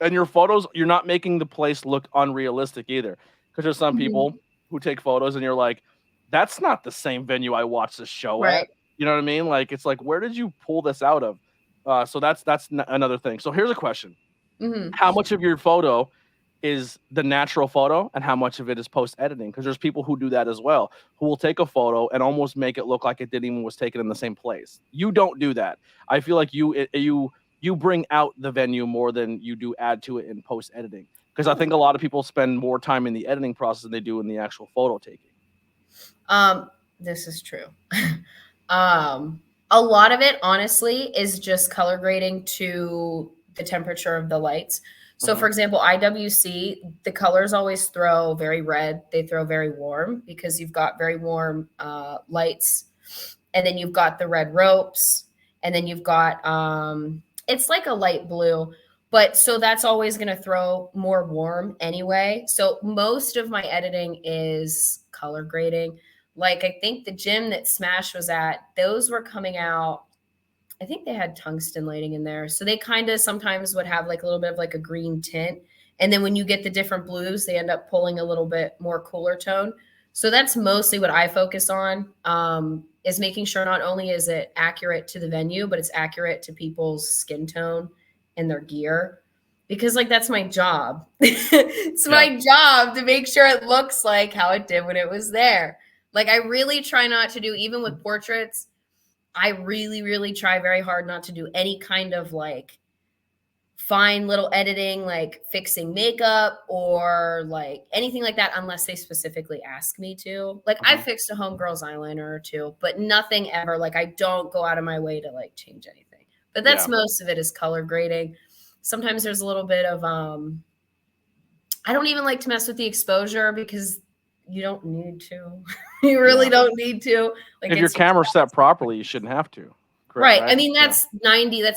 and your photos, you're not making the place look unrealistic either, because there's some people who take photos and you're like, that's not the same venue I watched this show at. You know what I mean? Like, it's like, where did you pull this out of? So that's another thing. So here's a question. How much of your photo is the natural photo, and how much of it is post editing? Because there's people who do that as well, who will take a photo and almost make it look like it didn't even was taken in the same place. You don't do that. I feel like you bring out the venue more than you do add to it in post editing, because I think a lot of people spend more time in the editing process than they do in the actual photo taking. This is true. A lot of it, honestly, is just color grading to the temperature of the lights. So for example, IWC, the colors always throw very red. They throw very warm, because you've got very warm lights, and then you've got the red ropes, and then you've got, it's like a light blue, but so that's always going to throw more warm anyway. So most of my editing is color grading. Like, I think the gym that Smash was at, those were coming out, I think they had tungsten lighting in there. So they kind of sometimes would have like a little bit of like a green tint. And then when you get the different blues, they end up pulling a little bit more cooler tone. So that's mostly what I focus on, is making sure not only is it accurate to the venue, but it's accurate to people's skin tone and their gear. Because like, that's my job. It's my job to make sure it looks like how it did when it was there. Like, I really try not to do, even with portraits, I really, really try very hard not to do any kind of like fine little editing, like fixing makeup or like anything like that, unless they specifically ask me to. Like, I fixed a homegirl's eyeliner or two, but nothing ever. Like, I don't go out of my way to like change anything. But that's most of it is color grading. Sometimes there's a little bit of, I don't even like to mess with the exposure, because you don't need to. You really don't need to. Like, if your camera's set properly, you shouldn't have to. Correct, right. I mean, that's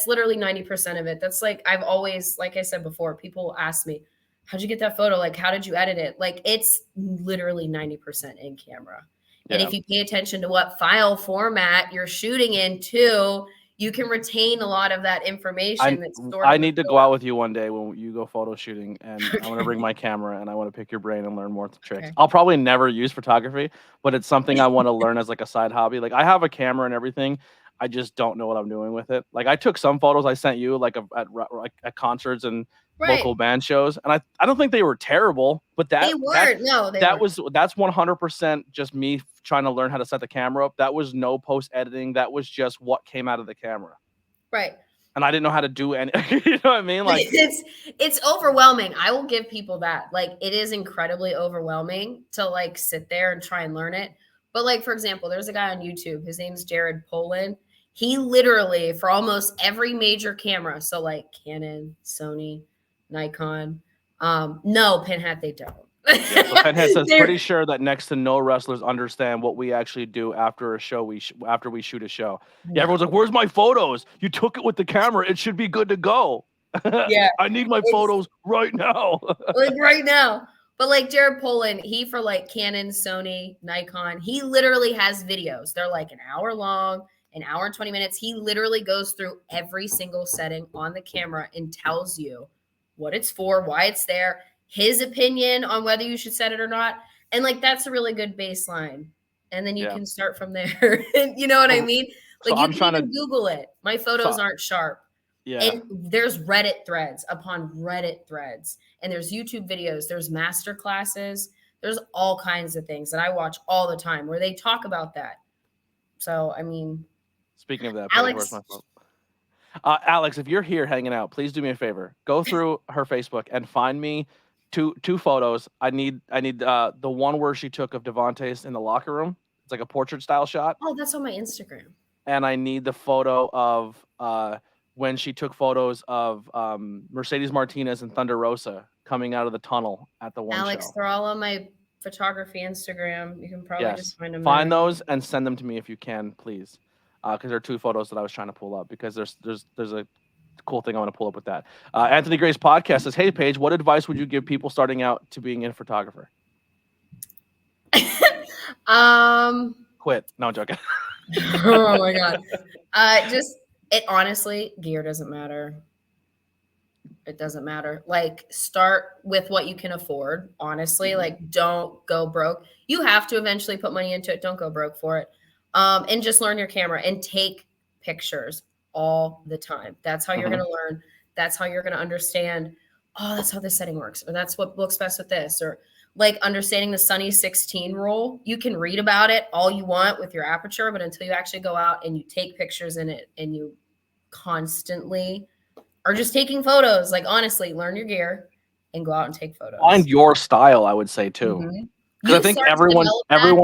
literally 90% of it. That's like, I've always, like I said before, people ask me, how'd you get that photo? Like, how did you edit it? Like, it's literally 90% in camera. And if you pay attention to what file format you're shooting in too, you can retain a lot of that information. I need to go out with you one day when you go photo shooting, and I want to bring my camera and I want to pick your brain and learn more tricks. I'll probably never use photography, but it's something I want to learn as like a side hobby. Like, I have a camera and everything. I just don't know what I'm doing with it. Like, I took some photos I sent you like at concerts and local band shows, and I don't think they were terrible, but that's 100% just me trying to learn how to set the camera up. That was no post editing. That was just what came out of the camera. Right. And I didn't know how to do any, you know what I mean? Like, it's overwhelming. I will give people that. Like, it is incredibly overwhelming to like sit there and try and learn it. But like, for example, there's a guy on YouTube, his name's Jared Poland. He literally, for almost every major camera, so like Canon, Sony, Nikon, no, Pinhat, they don't. So Pinhat says, pretty sure that next to no wrestlers understand what we actually do after a show. After we shoot a show. Yeah, everyone's like, "Where's my photos? You took it with the camera. It should be good to go." Yeah. I need my It's photos right now. like right now. But like Jared Polin, he for like Canon, Sony, Nikon, he literally has videos. They're like an hour long, an hour and 20 minutes. He literally goes through every single setting on the camera and tells you what it's for, why it's there, his opinion on whether you should set it or not. And like that's a really good baseline. And then you Yeah. can start from there. You know what I mean? So Like you I'm can trying even to. Google it. My photos So, aren't sharp. yeah. And there's Reddit threads upon Reddit threads, and there's YouTube videos, there's master classes, there's all kinds of things that I watch all the time where they talk about that. So, I mean, Speaking of that, Paige, where's Alex, my phone? Alex, if you're here hanging out, please do me a favor. Go through her Facebook and find me two photos. I need the one where she took of Devontae's in the locker room. It's like a portrait style shot. oh, that's on my Instagram. And I need the photo of when she took photos of Mercedes Martinez and Thunder Rosa coming out of the tunnel at the one Alex, show. they're all on my photography Instagram. You can probably Yes, just find them find there. those and send them to me if you can, please. Because there are two photos that I was trying to pull up. Because there's a cool thing I want to pull up with that. Anthony Gray's podcast says, "Hey Paige, what advice would you give people starting out to being a photographer?" Quit. No, I'm joking. Oh my god. Just it honestly, gear doesn't matter. It doesn't matter. Like start with what you can afford, honestly. Like don't go broke. You have to eventually put money into it. Don't go broke for it. And just learn your camera and take pictures all the time. That's how you're going to learn. That's how you're going to understand, oh, that's how this setting works, or that's what looks best with this, or like understanding the Sunny 16 rule. You can read about it all you want with your aperture, but until you actually go out and you take pictures in it and you constantly are just taking photos, like honestly, learn your gear and go out and take photos. Find your style, I would say too. Because I think everyone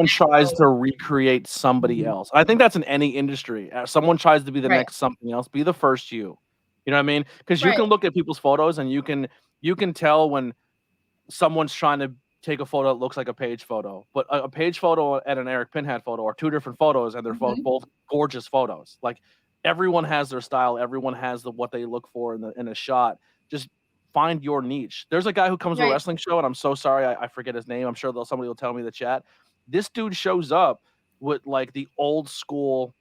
tries to recreate somebody else. I think that's in any industry. Someone tries to be the next something else. Be the first you. You know what I mean? Because you can look at people's photos and you can tell when someone's trying to take a photo that looks like a Paige photo. But a Paige photo and an Eric Pinhead photo are two different photos, and they're both gorgeous photos. Like everyone has their style. Everyone has what they look for in a shot. Just find your niche. There's a guy who comes to a wrestling show, and I'm so sorry I forget his name. I'm sure somebody will tell me in the chat. This dude shows up with like the old school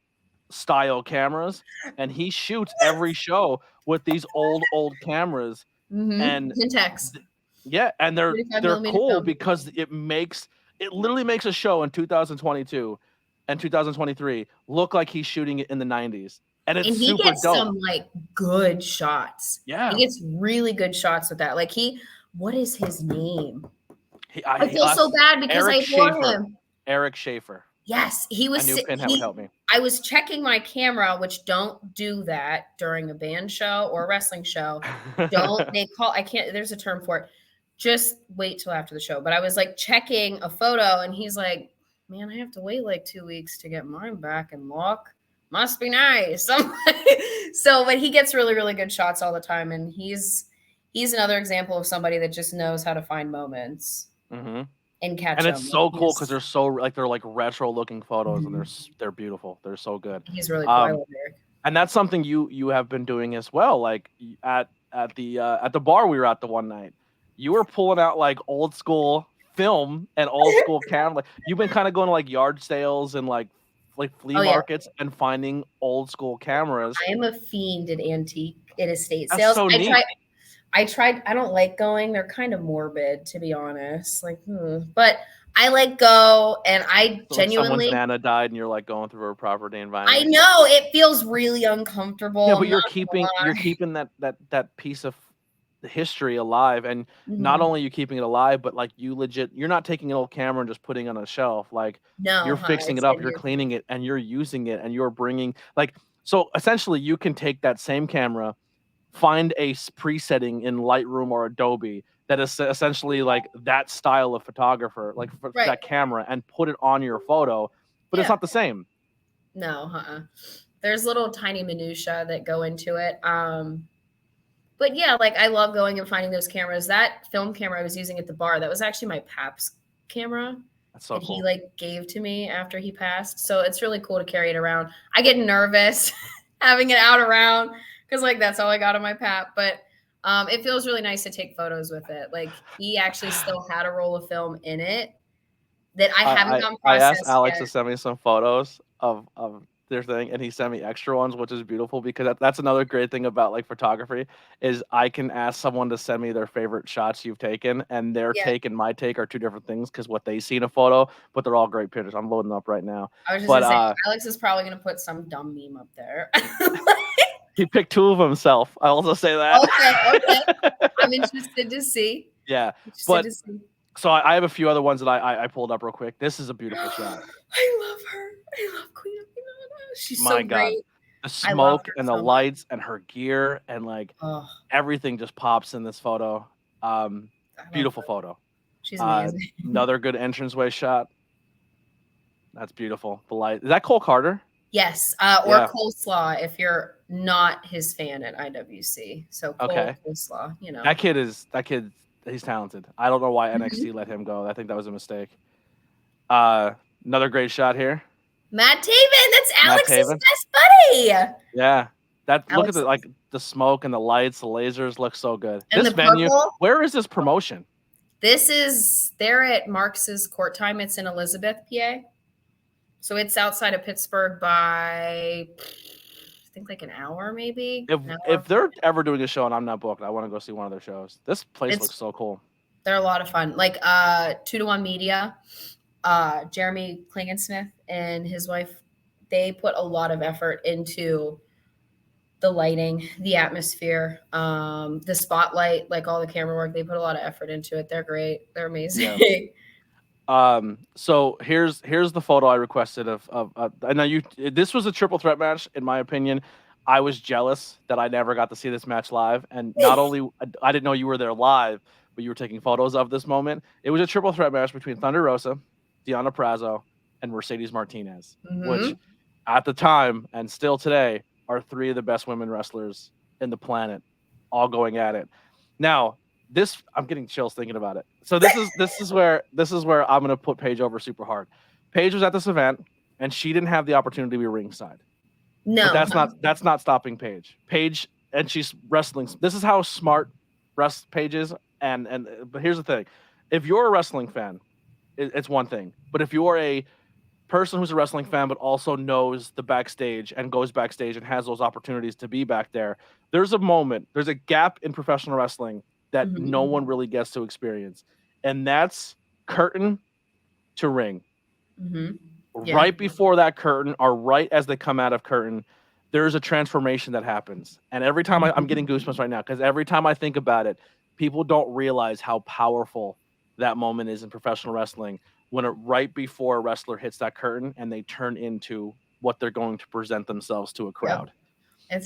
style cameras, and he shoots every show with these old cameras. And Pentax. Yeah, and they're cool because it literally makes a show in 2022 and 2023 look like he's shooting it in the 90s. And it's he super gets dope. Some like good shots. Yeah. He gets really good shots with that. Like what is his name? I feel so bad because I adore him. Eric Schaefer. Yes, he was. I knew Pinhead would help me. I was checking my camera, which don't do that during a band show or a wrestling show. I can't, there's a term for it. Just wait till after the show. But I was like checking a photo and he's like, man, I have to wait like 2 weeks to get mine back and look. Must be nice. But he gets really, really good shots all the time. And he's another example of somebody that just knows how to find moments and catch them. And it's so cool because they're like retro looking photos and they're beautiful. They're so good. He's really cool. I love Eric. And that's something you have been doing as well. Like at the bar we were at the one night, you were pulling out like old school film and old school camera. Like you've been kind of going to like yard sales and like flea markets and finding old school cameras. I am a fiend at estate That's sales. So neat. I tried. I don't like going. They're kind of morbid, to be honest. Like, but I like go, and I genuinely. Someone's Nana died, and you're like going through her property and buying. I know it feels really uncomfortable. Yeah, but you're keeping that piece of history alive, and not only are you keeping it alive, but like you're not taking an old camera and just putting it on a shelf. Like you're fixing it up, you're cleaning it, and you're using it, and you're bringing so essentially you can take that same camera, find a presetting in Lightroom or Adobe that is essentially like that style of photographer, like for that camera, and put it on your photo, but it's not the same. No, there's little tiny minutia that go into it. But yeah, like I love going and finding those cameras. That film camera I was using at the bar, that was actually my pap's camera. That's so cool. He gave to me after he passed. So it's really cool to carry it around. I get nervous having it out around because that's all I got on my pap. But It feels really nice to take photos with it. Like he actually still had a roll of film in it that I haven't gotten I asked processed Alex yet. to send me some photos of their thing, and he sent me extra ones, which is beautiful because that's another great thing about like photography is I can ask someone to send me their favorite shots you've taken, and their Yeah. take and my take are two different things because what they see in a photo, but they're all great pictures. I'm loading them up right now. I was just But gonna say Alex is probably gonna put some dumb meme up there. he picked two of himself. I also say that. Okay. I'm interested to see. Yeah, Interested but to see. so I have a few other ones that I pulled up real quick. This is a beautiful shot. I love her. I love Queen Aminata. She's My so God, great. the I love smoke her and the so much. lights and her gear and like Oh, everything just pops in this photo. I love Beautiful her. photo. She's amazing. Another good entranceway shot. That's beautiful. The light. Is that Cole Carter? Yes, or Yeah. Coleslaw if you're not his fan at IWC. So Okay. Coleslaw, you know. That kid, he's talented. I don't know why Mhm. NXT let him go. I think that was a mistake. Another great shot here. Matt Taven, that's Matt Alex's Taven. best buddy. Yeah. Look Alex at the like the smoke and the lights, the lasers look so good. And This the venue, purple. where is this promotion? They're at Marx's court time. It's in Elizabeth, PA. So it's outside of Pittsburgh by I think like an hour maybe. If they're ever doing a show and I'm not booked, I want to go see one of their shows. This place looks so cool. They're a lot of fun. Like 2 to 1 Media, Jeremy Klingensmith and his wife, they put a lot of effort into the lighting, the atmosphere, the spotlight, like all the camera work. They put a lot of effort into it. They're great. They're amazing. Yeah. So here's the photo I requested of I know this was a triple threat match in my opinion. I was jealous that I never got to see this match live, and not only I didn't know you were there live, but you were taking photos of this moment. It was a triple threat match between Thunder Rosa, Deonna Purrazzo, and Mercedes Martinez, which at the time and still today are 3 of the best women wrestlers in the planet, all going at it. Now, I'm getting chills thinking about it. So this is where I'm gonna put Paige over super hard. Paige was at this event and she didn't have the opportunity to be ringside. No, but that's not stopping Paige. Paige, and she's wrestling. This is how smart Paige is. But here's the thing: if you're a wrestling fan, it's one thing. But if you're a person who's a wrestling fan but also knows the backstage and goes backstage and has those opportunities to be back there, there's a gap in professional wrestling that no one really gets to experience, and that's curtain to ring. Yeah. Right before that curtain, or right as they come out of curtain, there's a transformation that happens. And every time I'm getting goosebumps right now because every time I think about it, people don't realize how powerful that moment is in professional wrestling when right before a wrestler hits that curtain and they turn into what they're going to present themselves to a crowd. Yep.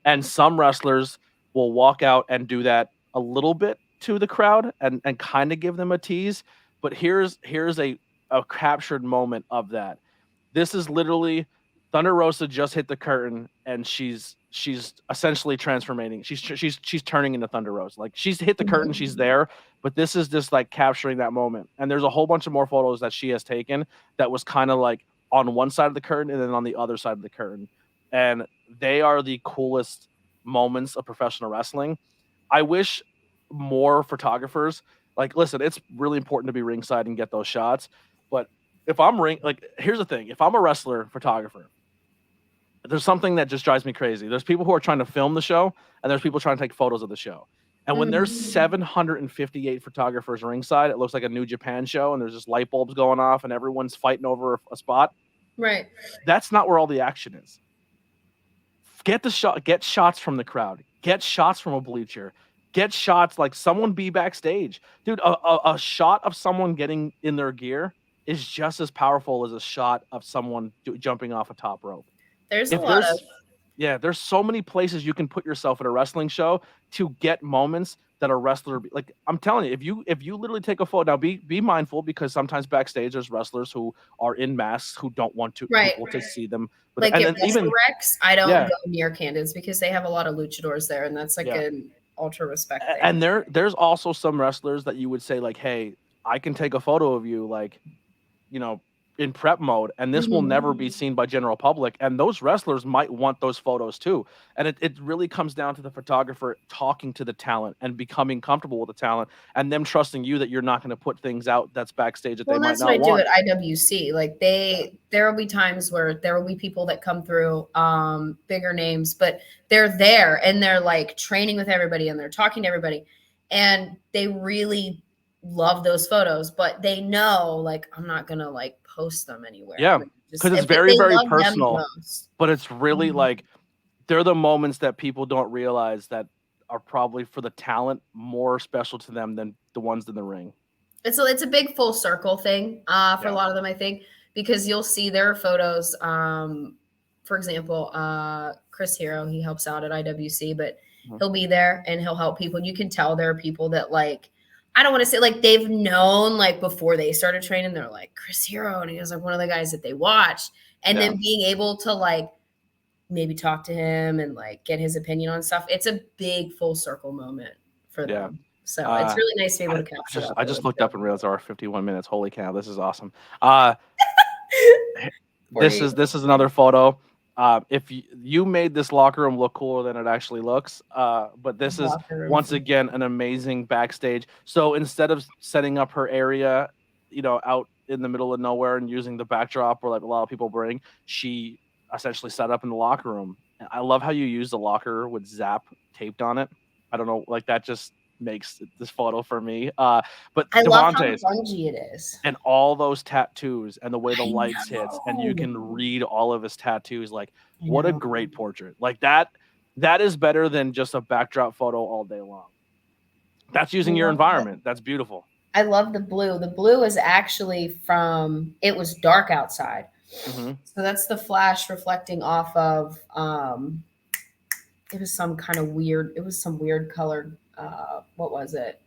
And some wrestlers will walk out and do that a little bit to the crowd and kind of give them a tease. But here's a captured moment of that. This is literally Thunder Rosa just hit the curtain and she's essentially transforming. She's turning into Thunder Rosa. Like she's hit the curtain, she's there, but this is just like capturing that moment. And there's a whole bunch of more photos that she has taken that was kind of like on one side of the curtain and then on the other side of the curtain. And they are the coolest moments of professional wrestling. I wish more photographers, like, listen, it's really important to be ringside and get those shots. But if I'm here's the thing. If I'm a wrestler photographer, there's something that just drives me crazy. There's people who are trying to film the show and there's people trying to take photos of the show. And when there's 758 photographers ringside, it looks like a New Japan show and there's just light bulbs going off and everyone's fighting over a spot. Right. That's not where all the action is. Get shots from the crowd. Get shots from a bleacher. Get shots like someone be backstage. Dude, a shot of someone getting in their gear is just as powerful as a shot of someone jumping off a top rope. There's so many places you can put yourself at a wrestling show to get moments that a wrestler, like I'm telling you, if you literally take a photo, now be mindful because sometimes backstage there's wrestlers who are in masks who don't want people to see them. But, like at Rex, I don't go near Candids because they have a lot of luchadors there, and that's like an ultra respect thing. And there's also some wrestlers that you would say like, hey, I can take a photo of you, like, you know, in prep mode, and this will never be seen by general public, and those wrestlers might want those photos too. And it really comes down to the photographer talking to the talent and becoming comfortable with the talent, and them trusting you that you're not going to put things out that's backstage that they might not want. That's what I do at IWC. Like there will be times where there will be people that come through, bigger names, but they're there and they're like training with everybody and they're talking to everybody, and they really love those photos, but they know like I'm not gonna like post them anywhere. Yeah, because it's very, very personal, but it's really like they're the moments that people don't realize that are probably for the talent more special to them than the ones in the ring. It's a big full circle thing for a lot of them, I think, because you'll see their photos. For example, Chris Hero, he helps out at IWC, but he'll be there and he'll help people. And you can tell there are people that like, I don't want to say like they've known like before they started training, they're like Chris Hero. And he was like one of the guys that they watched. And then being able to like maybe talk to him and like get his opinion on stuff. It's a big full circle moment for them. So it's really nice to be able to capture that. I just looked up and realized there are 51 minutes. Holy cow, this is awesome. This is another photo. If you made this locker room look cooler than it actually looks, but this is once again an amazing backstage. So instead of setting up her area, out in the middle of nowhere and using the backdrop where like a lot of people bring, she essentially set up in the locker room. I love how you use the locker with Zap taped on it. I don't know, like that just makes this photo for me. But I love how grungy it is, and all those tattoos and the way the lights hits, and you can read all of his tattoos. Like, what a great portrait! Like that is better than just a backdrop photo all day long. That's using your environment. That's beautiful. I love the blue. The blue is actually it was dark outside, so that's the flash reflecting off of. It was some kind of weird. It was some weird colored. What was it?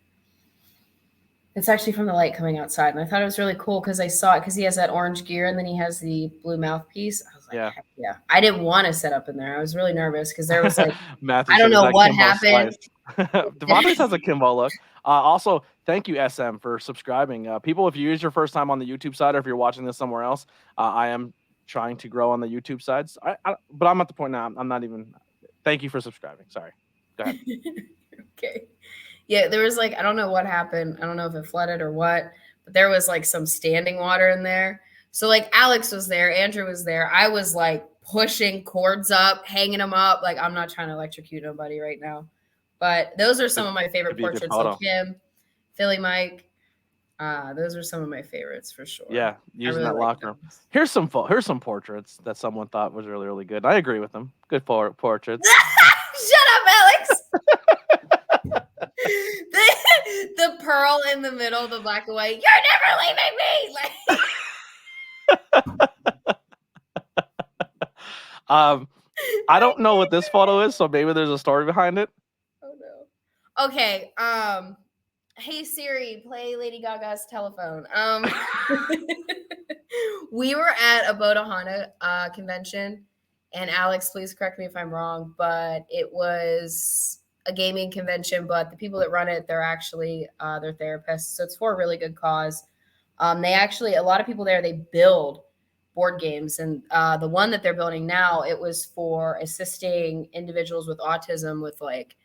It's actually from the light coming outside, and I thought it was really cool because I saw it because he has that orange gear and then he has the blue mouthpiece. I was like, yeah. I didn't want to set up in there. I was really nervous because there was like, I don't know what happened. Devontae has a Kimbo look. Also, thank you SM for subscribing. People, if you use your first time on the YouTube side or if you're watching this somewhere else, I am trying to grow on the YouTube sides. But I'm at the point now. I'm not even. Thank you for subscribing. Sorry. Go ahead. Okay. Yeah, there was like, I don't know what happened. I don't know if it flooded or what, but there was like some standing water in there. So like Alex was there, Andrew was there. I was like pushing cords up, hanging them up. Like I'm not trying to electrocute nobody right now, but those are some of my favorite portraits. Like him, Philly Mike. Those are some of my favorites for sure. Yeah, using really that locker room. Here's some portraits that someone thought was really, really good. I agree with them. Good portraits. Shut up, Alex. the pearl in the middle, the black and white. You're never leaving me. I don't know what this photo is, so maybe there's a story behind it. Oh no. Okay. Hey Siri, play Lady Gaga's telephone. We were at a Bodahana convention, and Alex, please correct me if I'm wrong, but it was a gaming convention, but the people that run it, they're actually they're therapists. So it's for a really good cause. They actually, a lot of people there, they build board games. And the one that they're building now, it was for assisting individuals with autism with like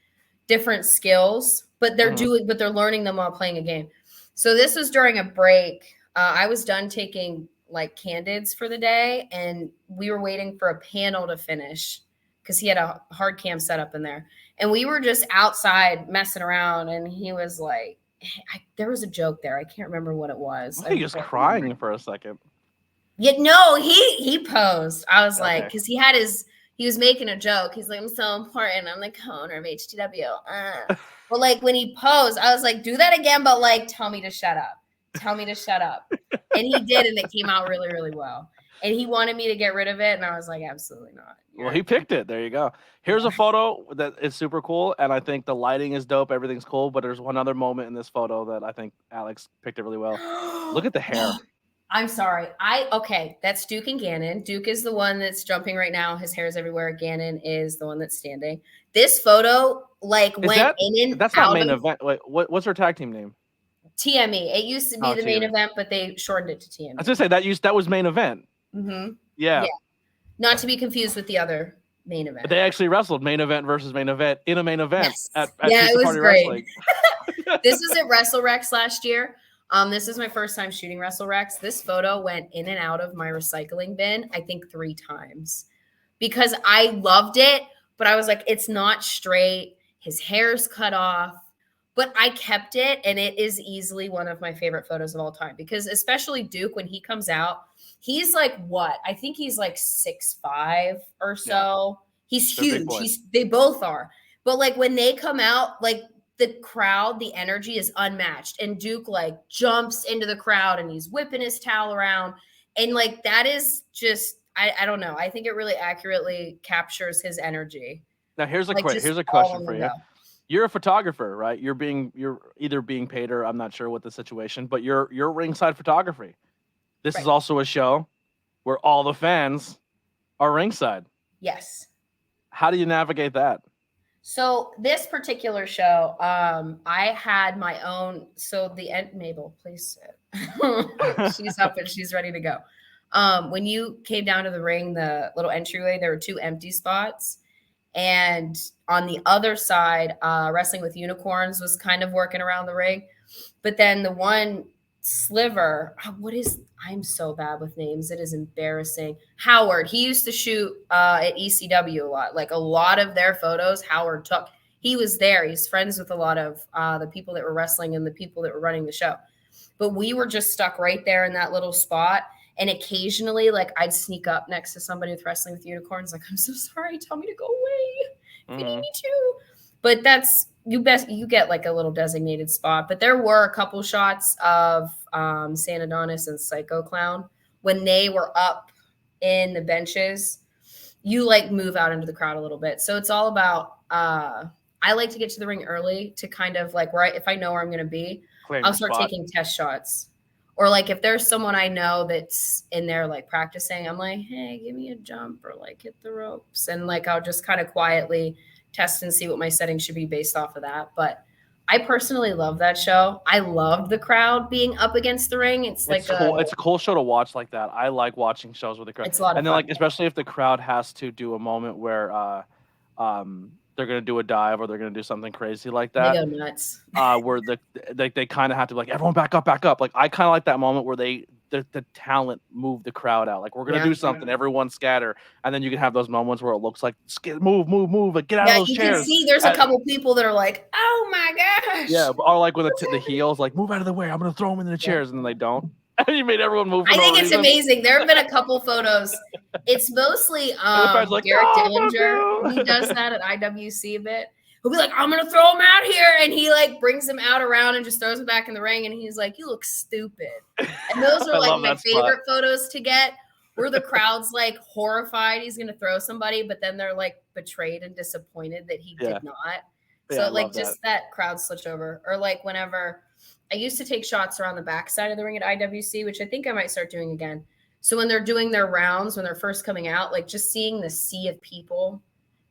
different skills, but they're learning them while playing a game. So this was during a break. I was done taking like candids for the day, and we were waiting for a panel to finish because he had a hard cam set up in there. And we were just outside messing around, and he was like, there was a joke there. I can't remember what it was. I think he was crying for a second. Yeah, no, he posed. I was like, because he was making a joke. He's like, I'm so important. I'm the co-owner of HTW. But like when he posed, I was like, do that again, but like, tell me to shut up. Tell me to shut up. And he did, and it came out really, really well. And he wanted me to get rid of it, and I was like, absolutely not. Well, he picked it. There you go. Here's a photo that is super cool, and I think the lighting is dope. Everything's cool, but there's one other moment in this photo that I think Alex picked it really well. Look at the hair. I'm sorry. That's Duke and Gannon. Duke is the one that's jumping right now. His hair is everywhere. Gannon is the one that's standing. This photo, like, went in and that's not main event. Wait, what's her tag team name? TME. It used to be the main event, but they shortened it to TME. I was gonna say that was main event. Mm-hmm. Yeah. Not to be confused with the other main event. But they actually wrestled main event versus main event in a main event at it was Party great. Wrestling. This was at WrestleRex last year. This is my first time shooting WrestleRex. This photo went in and out of my recycling bin, I think 3 times, because I loved it, but I was like, it's not straight. His hair's cut off. But I kept it, and it is easily one of my favorite photos of all time, because especially Duke, when he comes out, he's like what? I think he's like 6'5" or so. Yeah. He's huge. They both are. But like when they come out, like the crowd, the energy is unmatched. And Duke like jumps into the crowd and he's whipping his towel around. And like that is just, I don't know. I think it really accurately captures his energy. Now here's a question for you. You're a photographer, right? You're either being paid or I'm not sure what the situation, but you're ringside photography. This is also a show where all the fans are ringside. Yes. How do you navigate that? So this particular show, I had my own. So Mabel, please sit. She's up and she's ready to go. When you came down to the ring, the little entryway, there were 2 empty spots. And on the other side, Wrestling with Unicorns was kind of working around the ring. But then the one sliver, I'm so bad with names. It is embarrassing. Howard, he used to shoot at ECW a lot. Like a lot of their photos, Howard took. He was there. He's friends with a lot of the people that were wrestling and the people that were running the show. But we were just stuck right there in that little spot. And occasionally, like, I'd sneak up next to somebody with Wrestling with Unicorns. Like, I'm so sorry. Tell me to go away if you need me to. But you get like a little designated spot. But there were a couple shots of San Adonis and Psycho Clown when they were up in the benches. You like move out into the crowd a little bit. So it's all about. I like to get to the ring early to kind of like if I know where I'm going to be, I'll start taking test shots. Or like if there's someone I know that's in there like practicing, I'm like, hey, give me a jump or like hit the ropes. And like I'll just kind of quietly test and see what my setting should be based off of that. But I personally love that show. I loved the crowd being up against the ring. It's cool. It's a cool show to watch like that. I like watching shows with the crowd. It's a lot of fun. And then like especially if the crowd has to do a moment where they're gonna do a dive or they're gonna do something crazy like that. They go nuts. Where they kind of have to be like, everyone back up. Like I kind of like that moment where the talent move the crowd out. Like we're gonna do something, everyone scatter, and then you can have those moments where it looks like move, like get out of those chairs. You can see there's a couple people that are like, oh my gosh. Yeah, or like when the heels like move out of the way. I'm gonna throw them into the chairs, and then they don't. You made everyone move. I think it's amazing. There have been a couple photos. It's mostly like, Garrett Dillinger. He does that at IWC a bit. He'll be like, I'm going to throw him out here. And he like brings him out around and just throws him back in the ring. And he's like, you look stupid. And those are like my favorite photos to get, where the crowd's like horrified he's going to throw somebody, but then they're like betrayed and disappointed that he did not. So like just that crowd switch over. Or like whenever I used to take shots around the backside of the ring at IWC, which I think I might start doing again. So when they're doing their rounds, when they're first coming out, like just seeing the sea of people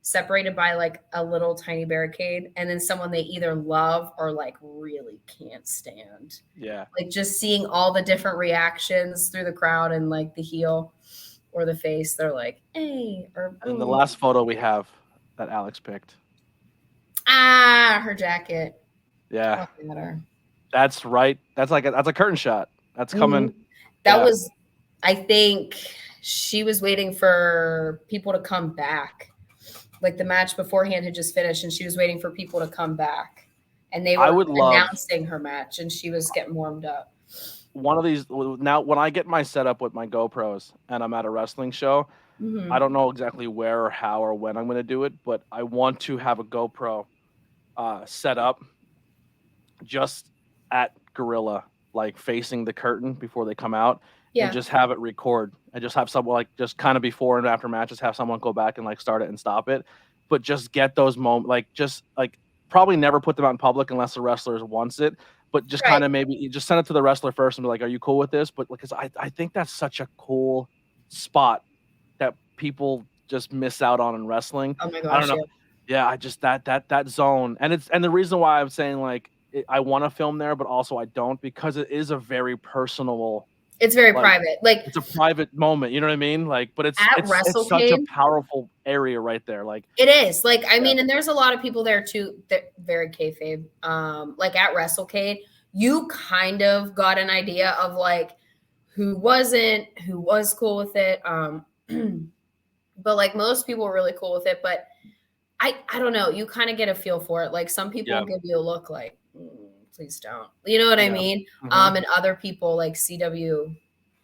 separated by like a little tiny barricade, and then someone they either love or like really can't stand. Yeah. Like just seeing all the different reactions through the crowd, and like the heel or the face, they're like, hey. And the last photo we have that Alex picked. Her jacket. Yeah. That's right. That's a curtain shot. That's coming. That was, I think she was waiting for people to come back. Like the match beforehand had just finished and she was waiting for people to come back. And they were announcing her match and she was getting warmed up. One of these, now when I get my setup with my GoPros and I'm at a wrestling show, I don't know exactly where or how or when I'm going to do it, but I want to have a GoPro set up just at Gorilla, like facing the curtain before they come out, and just have it record, and just have someone like just kind of before and after matches have someone go back and like start it and stop it, but just get those moments, like just like probably never put them out in public unless the wrestler wants it, but just kind of maybe you just send it to the wrestler first and be like, are you cool with this? But because I think that's such a cool spot that people just miss out on in wrestling. Oh my gosh, I don't know. Yeah, I just that zone, and the reason why I'm saying like I want to film there, but also I don't, because it is a very personal, It's very like, private. Like, it's a private moment. You know what I mean? Like, but at it's such a WrestleCade, powerful area right there. Like, it is. Like, I yeah, mean, and there's a lot of people there too that very kayfabe. Like at WrestleCade, you kind of got an idea of like who wasn't, who was cool with it. But like most people were really cool with it. But I don't know. You kind of get a feel for it. Like some people yeah, give you a look like, please don't. You know what I yeah. mean? Mhm. And other people like CW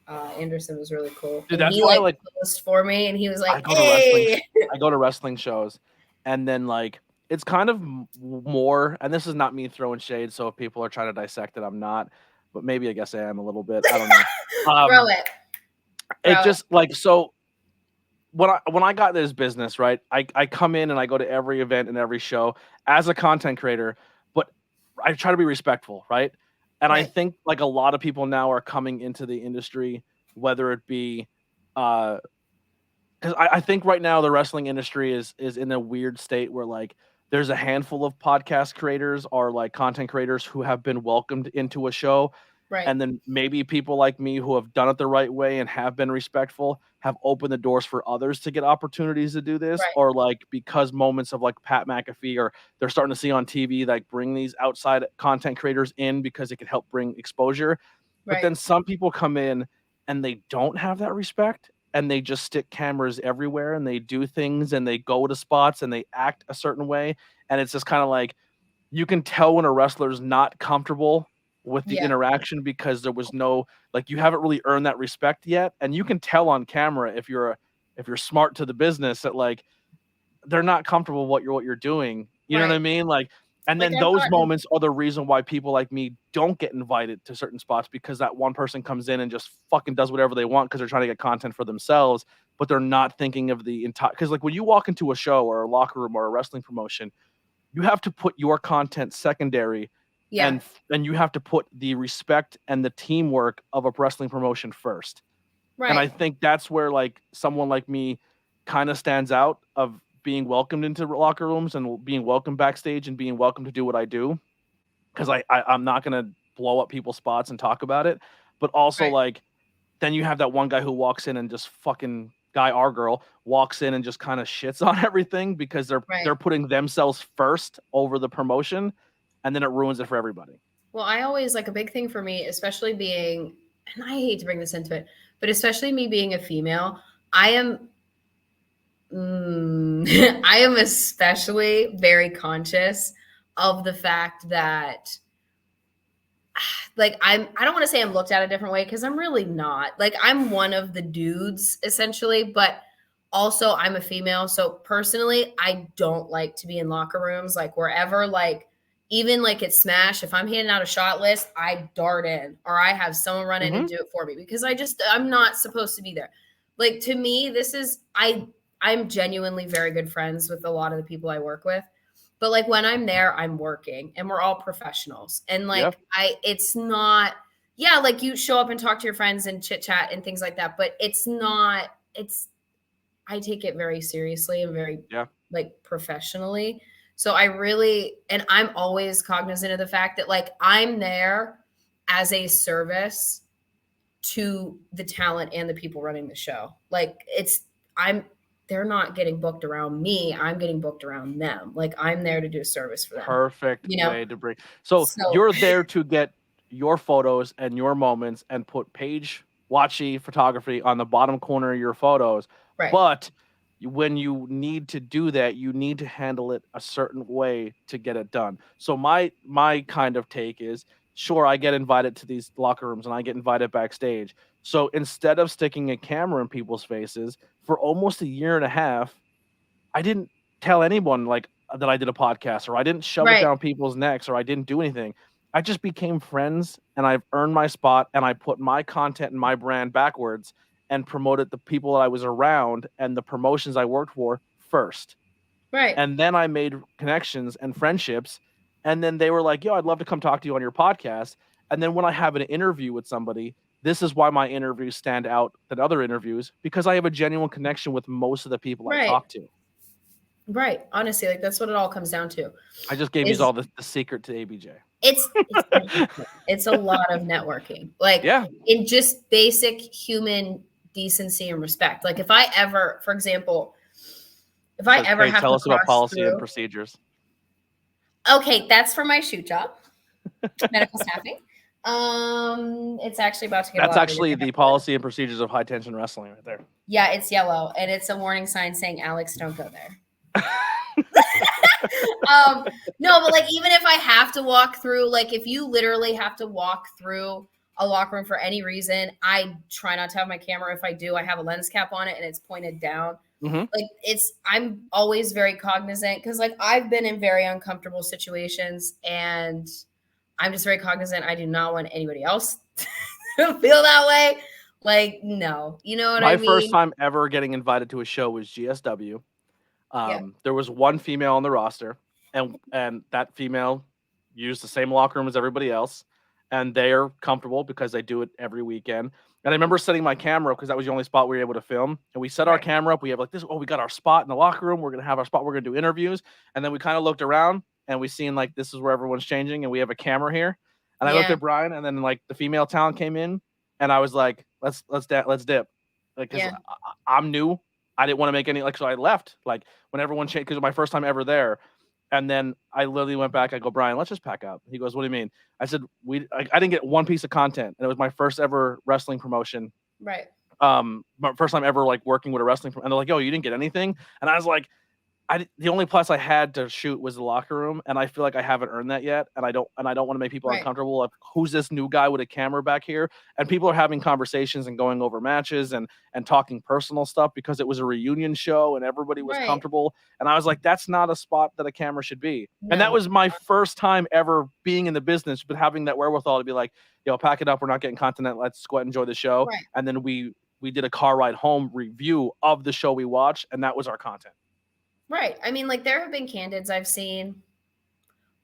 Anderson was really cool. Dude, And that's he why, like like, posed for me and he was I like, go to wrestling. hey. I go to wrestling shows, and then like it's kind of more. And this is not me throwing shade. So if people are trying to dissect it, I'm not. But maybe I guess I am a little bit. I don't know. Throw it. It Throw it. just like so. When I got this business, right, I come in and I go to every event and every show as a content creator, but I try to be respectful, right? And I Right. think like a lot of people now are coming into the industry, whether it be because I think right now the wrestling industry is in a weird state where like there's a handful of podcast creators or like content creators who have been welcomed into a show, Right. and then maybe people like me who have done it the right way and have been respectful have opened the doors for others to get opportunities to do this, Right. or like because moments of like Pat McAfee, or they're starting to see on TV, like bring these outside content creators in because it can help bring exposure. But Right. then some people come in and they don't have that respect, and they just stick cameras everywhere and they do things and they go to spots and they act a certain way, and it's just kind of like you can tell when a wrestler's not comfortable with the Yeah. interaction because there was no, like, you haven't really earned that respect yet, and you can tell on camera if you're smart to the business that like they're not comfortable with what you're doing. You know what I Right. mean? Like, and Like then I've those gotten moments are the reason why people like me don't get invited to certain spots, because that one person comes in and just fucking does whatever they want because they're trying to get content for themselves, but they're not thinking of the entire. Because like when you walk into a show or a locker room or a wrestling promotion, you have to put your content secondary, yeah. and you have to put the respect and the teamwork of a wrestling promotion first. And I Right. think that's where like someone like me kind of stands out, of being welcomed into locker rooms and being welcomed backstage and being welcome to do what I do, because I'm not gonna blow up people's spots and talk about it, but also Right. like then you have that one guy who walks in and just fucking guy or girl walks in and just kind of shits on everything because Right. they're putting themselves first over the promotion, and then it ruins it for everybody. Well, I always like a big thing for me, especially being, and I hate to bring this into it, but especially me being a female, I am I am especially very conscious of the fact that like I don't want to say I'm looked at a different way because I'm really not. Like I'm one of the dudes essentially, but also I'm a female. So personally, I don't like to be in locker rooms like wherever like even like at Smash, if I'm handing out a shot list, I dart in or I have someone run in and Mm-hmm. do it for me because I'm not supposed to be there. Like to me, this is I'm genuinely very good friends with a lot of the people I work with. But like when I'm there, I'm working and we're all professionals. And Yeah, like it's not, yeah, like you show up and talk to your friends and chit chat and things like that. But it's not, I take it very seriously and very yeah, like professionally. So I really, and I'm always cognizant of the fact that like I'm there as a service to the talent and the people running the show. Like they're not getting booked around me. I'm getting booked around them. Like I'm there to do a service for them, perfect you know? way to bring. So So you're there to get your photos and your moments and put Paige Watchey photography on the bottom corner of your photos, right. but when you need to do that, you need to handle it a certain way to get it done. So my kind of take is, sure, I get invited to these locker rooms and I get invited backstage. So instead of sticking a camera in people's faces for almost a year and a half, I didn't tell anyone like that I did a podcast, or I didn't shove it Right. down people's necks, or I didn't do anything. I just became friends, and I've earned my spot, and I put my content and my brand backwards and promoted the people that I was around and the promotions I worked for first. Right. And then I made connections and friendships, and then they were like, "Yo, I'd love to come talk to you on your podcast." And then when I have an interview with somebody, this is why my interviews stand out than other interviews, because I have a genuine connection with most of the people I Right. talk to. Right. Honestly, like that's what it all comes down to. I just gave you Is all the secret to ABJ. It's a lot of networking. Like Yeah. in just basic human decency and respect. Like if I ever, for example, if I Says, ever hey, have tell to us about cross policy and through, procedures. okay, that's for my shoot job, medical staffing. It's actually about to get a That's lot bigger. actually the policy and procedures of high tension wrestling right there. Yeah, it's yellow, and it's a warning sign saying, "Alex, don't go there." No, but like even if I have to walk through, like if you literally have to walk through a locker room for any reason, I try not to have my camera. If I do, I have a lens cap on it and it's pointed down. Mm-hmm. Like I'm always very cognizant because like I've been in very uncomfortable situations and I'm just very cognizant. I do not want anybody else to feel that way. Like, no, you know what I My mean? first time ever getting invited to a show was GSW. Yeah. There was one female on the roster, and that female used the same locker room as everybody else, and they're comfortable because they do it every weekend. And I remember setting my camera because that was the only spot we were able to film. And we set our Right. camera up. We have like this. Oh, we got our spot in the locker room. We're gonna have our spot. We're gonna do interviews. And then we kind of looked around and we seen like this is where everyone's changing, and we have a camera here. And I looked Yeah. at Brian, and then like the female talent came in, and I was like, let's dip, like because Yeah. I'm new. I didn't want to make any like so I left like when everyone changed because it was my first time ever there. And then I literally went back. I go, Brian, let's just pack up. He goes, what do you mean? I said, I didn't get one piece of content. And it was my first ever wrestling promotion. Right. My first time ever like working with a wrestling. And they're like, oh, you didn't get anything? And I was like, the only place I had to shoot was the locker room, and I feel like I haven't earned that yet, and I don't want to make people Right. uncomfortable. Like, who's this new guy with a camera back here? And people are having conversations and going over matches and talking personal stuff because it was a reunion show and everybody was Right. comfortable. And I was like, that's not a spot that a camera should be. And that No. was my first time ever being in the business, but having that wherewithal to be like, yo, pack it up. We're not getting content. Let's go ahead and enjoy the show. Right. And then we did a car ride home review of the show we watched, and that was our content. Right. I mean, like there have been candids I've seen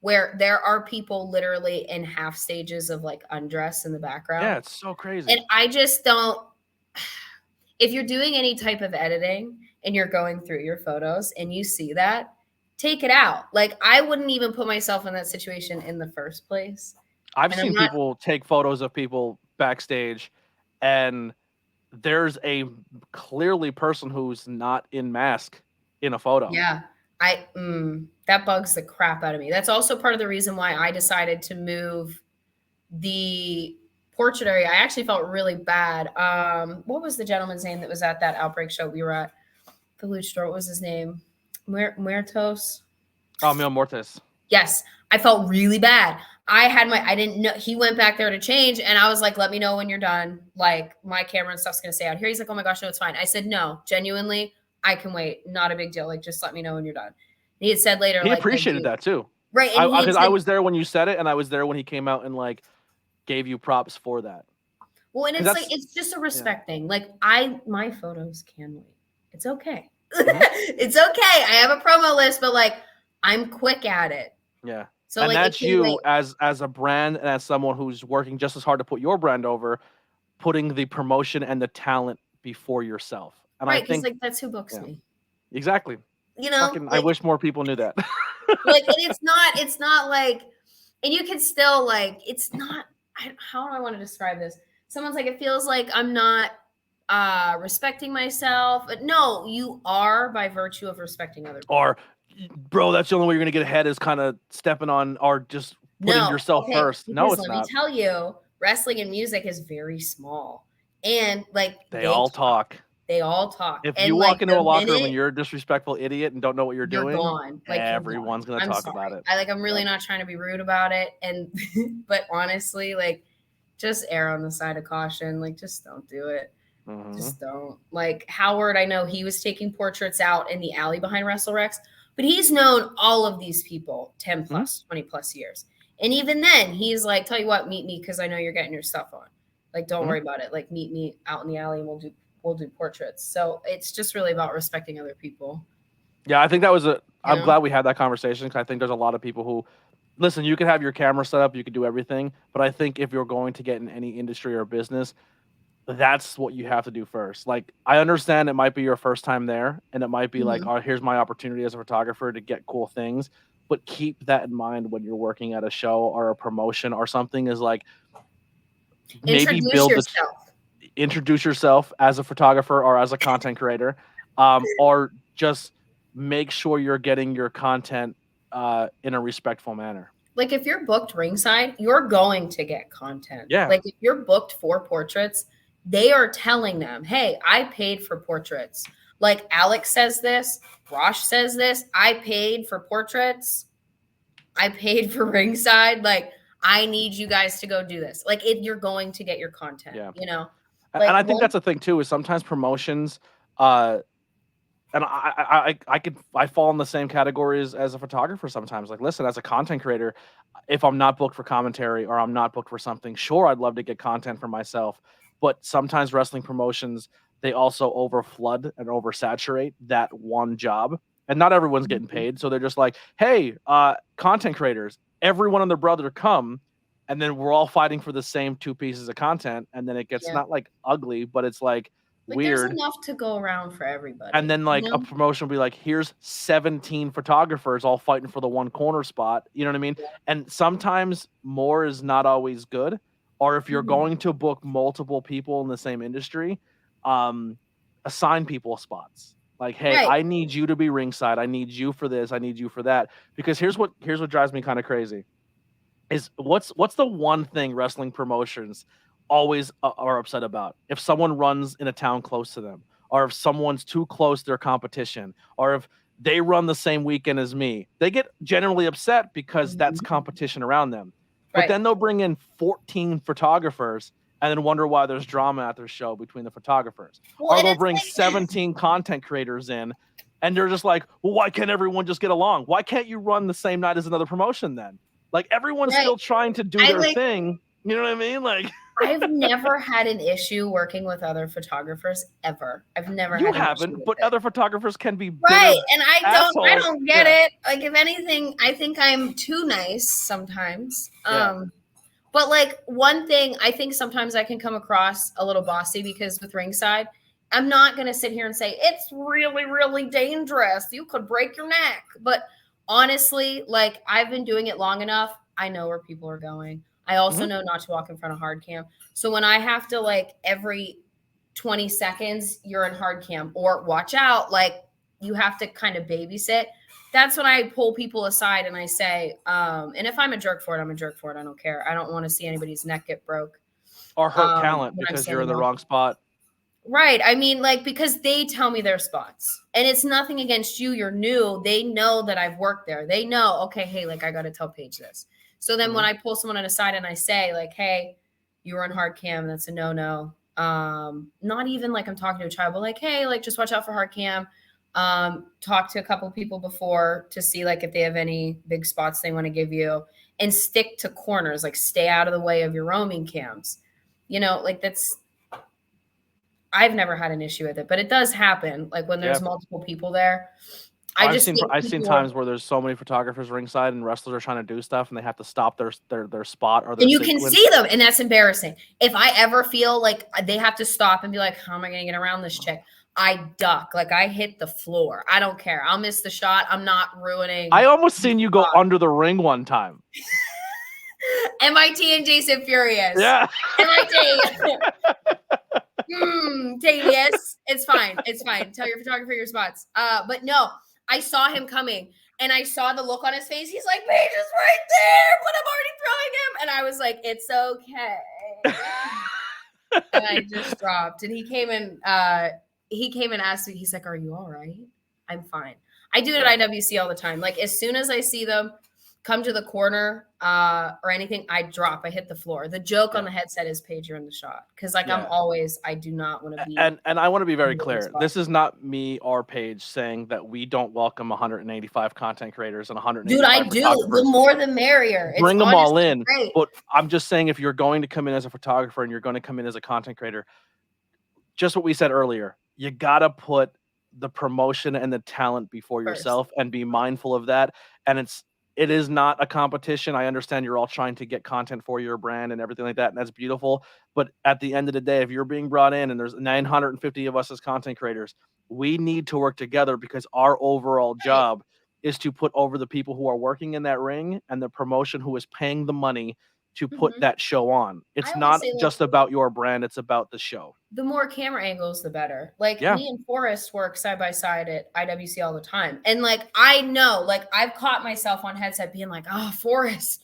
where there are people literally in half stages of like undress in the background. Yeah, it's so crazy. And I just don't. If you're doing any type of editing and you're going through your photos and you see that, take it out. Like I wouldn't even put myself in that situation in the first place. I've seen people take photos of people backstage, and there's a clearly person who's not in mask in a photo. Yeah. That bugs the crap out of me. That's also part of the reason why I decided to move the portrait area. I actually felt really bad. What was the gentleman's name that was at that Outbreak show we were at? The luchador, what was his name? Muertos? Oh, Mil Mortis. Yes. I felt really bad. I didn't know he went back there to change, and I was like, let me know when you're done. Like my camera and stuff's gonna stay out here. He's like, oh my gosh, no, it's fine. I said, no, genuinely, I can wait. Not a big deal. Like, just let me know when you're done. And he had said later, he appreciated that too. Right. Because I was there when you said it, and I was there when he came out and like gave you props for that. Well, and it's like it's just a respect thing. Like my photos can wait. It's okay. Mm-hmm. It's okay. I have a promo list, but like I'm quick at it. Yeah. So and like that's you as a brand and as someone who's working just as hard to put your brand over, putting the promotion and the talent before yourself. And right, I think like that's who books me. Exactly. You know, I wish more people knew that. Like, and it's not like, and you can still like, it's not. How do I want to describe this? Someone's like, it feels like I'm not respecting myself. But no, you are by virtue of respecting other people. Or, bro, that's the only way you're gonna get ahead is kind of stepping on or just putting yourself first. No, it's not. Let me tell you, wrestling and music is very small, and like they all talk. They all talk. If you walk into a locker room and you're a disrespectful idiot and don't know what you're doing, gone. Like, everyone's gonna talk about it. I'm really not trying to be rude about it, and but honestly, like, just err on the side of caution. Like, just don't do it. Mm-hmm. Just don't. Like Howard, I know he was taking portraits out in the alley behind WrestleRex, but he's known all of these people 10 plus, 20 plus years, and even then, he's like, "Tell you what, meet me because I know you're getting your stuff on. Like, don't worry about it. Like, meet me out in the alley, and we'll do portraits." So it's just really about respecting other people. Yeah, I think that was I'm glad we had that conversation because I think there's a lot of people who, listen, you can have your camera set up, you can do everything, but I think if you're going to get in any industry or business, that's what you have to do first. Like, I understand it might be your first time there, and it might be like, oh, here's my opportunity as a photographer to get cool things, but keep that in mind when you're working at a show or a promotion or something. Is like maybe Introduce yourself. introduce yourself as a photographer or as a content creator, or just make sure you're getting your content in a respectful manner. Like if you're booked ringside, you're going to get content. Yeah. Like if you're booked for portraits, they are telling them, hey, I paid for portraits. Like Alex says this, Rosh says this, I paid for portraits. I paid for ringside. Like I need you guys to go do this. Like you're going to get your content, you know? Like, and I think that's the thing too, is sometimes promotions, and I fall in the same categories as a photographer sometimes. Like, listen, as a content creator, if I'm not booked for commentary or I'm not booked for something, sure, I'd love to get content for myself. But sometimes wrestling promotions, they also overflood and oversaturate that one job. And not everyone's getting paid. So they're just like, hey, content creators, everyone and their brother come. And then we're all fighting for the same 2 pieces of content. And then it gets not like ugly, but it's like weird. There's enough to go around for everybody. And then like a promotion will be like, here's 17 photographers all fighting for the one corner spot. You know what I mean? Yeah. And sometimes more is not always good. Or if you're going to book multiple people in the same industry, assign people spots. Like, hey, I need you to be ringside. I need you for this. I need you for that. Because here's what drives me kind of crazy. Is what's the one thing wrestling promotions always are upset about? If someone runs in a town close to them, or if someone's too close to their competition, or if they run the same weekend as me, they get generally upset because that's competition around them. But then they'll bring in 14 photographers and then wonder why there's drama at their show between the photographers. Well, or they'll bring 17 content creators in and they're just like, well, why can't everyone just get along? Why can't you run the same night as another promotion then? Like, everyone's still trying to do their thing. You know what I mean? Like, I've never had an issue working with other photographers ever. I've never. You haven't, but other photographers can be right, and I don't get it. Like, if anything, I think I'm too nice sometimes. But like one thing, I think sometimes I can come across a little bossy because with ringside, I'm not gonna sit here and say it's really, really dangerous. You could break your neck, but honestly, like I've been doing it long enough. I know where people are going. I also know not to walk in front of hard cam. So when I have to like every 20 seconds, you're in hard cam or watch out, like you have to kind of babysit. That's when I pull people aside and I say, and if I'm a jerk for it, I'm a jerk for it. I don't care. I don't want to see anybody's neck get broke. Or hurt talent because you're in the wrong spot. Right. I mean, like, because they tell me their spots and it's nothing against you. You're new. They know that I've worked there. They know, okay, hey, like I got to tell Paige this. So then when I pull someone on the side and I say like, hey, you were on hard cam, that's a no-no. Not even like I'm talking to a child, but like, hey, like just watch out for hard cam. Talk to a couple of people before to see like if they have any big spots they want to give you and stick to corners, like stay out of the way of your roaming cams. You know, like I've never had an issue with it, but it does happen. Like when there's multiple people there. I've seen times where there's so many photographers ringside and wrestlers are trying to do stuff and they have to stop their spot or their and you can see them, and that's embarrassing. If I ever feel like they have to stop and be like, how am I going to get around this chick? I duck. Like I hit the floor. I don't care. I'll miss the shot. I'm not ruining. I almost seen you go under the ring one time. MIT and Jason Furious. Yeah. MIT. Yes, it's fine. It's fine. Tell your photographer your spots. But no, I saw him coming and I saw the look on his face. He's like, Paige is right there, but I'm already throwing him. And I was like, it's okay. And I just dropped. And he came and asked me, he's like, are you all right? I'm fine. I do it at IWC all the time. Like as soon as I see them come to the corner or anything, I drop. I hit the floor. The joke on the headset is Paige, you're in the shot. Because like I do not want to be. And I want to be very clear. This is not me or Paige saying that we don't welcome 185 content creators and 185. Dude, I do. The more the merrier. Bring them all in. Great. But I'm just saying, if you're going to come in as a photographer and you're going to come in as a content creator, just what we said earlier, you gotta put the promotion and the talent before yourself and be mindful of that. And it is not a competition. I understand you're all trying to get content for your brand and everything like that, and that's beautiful. But at the end of the day, if you're being brought in and there's 950 of us as content creators, we need to work together because our overall job is to put over the people who are working in that ring and the promotion who is paying the money to put Mhm. that show on. It's I always not say, like, just about your brand, it's about the show. the more camera angles, the better. Like, Yeah. me and Forrest work side by side at IWC all the time. And, like, I know, like, I've caught myself on headset being like, oh, Forrest,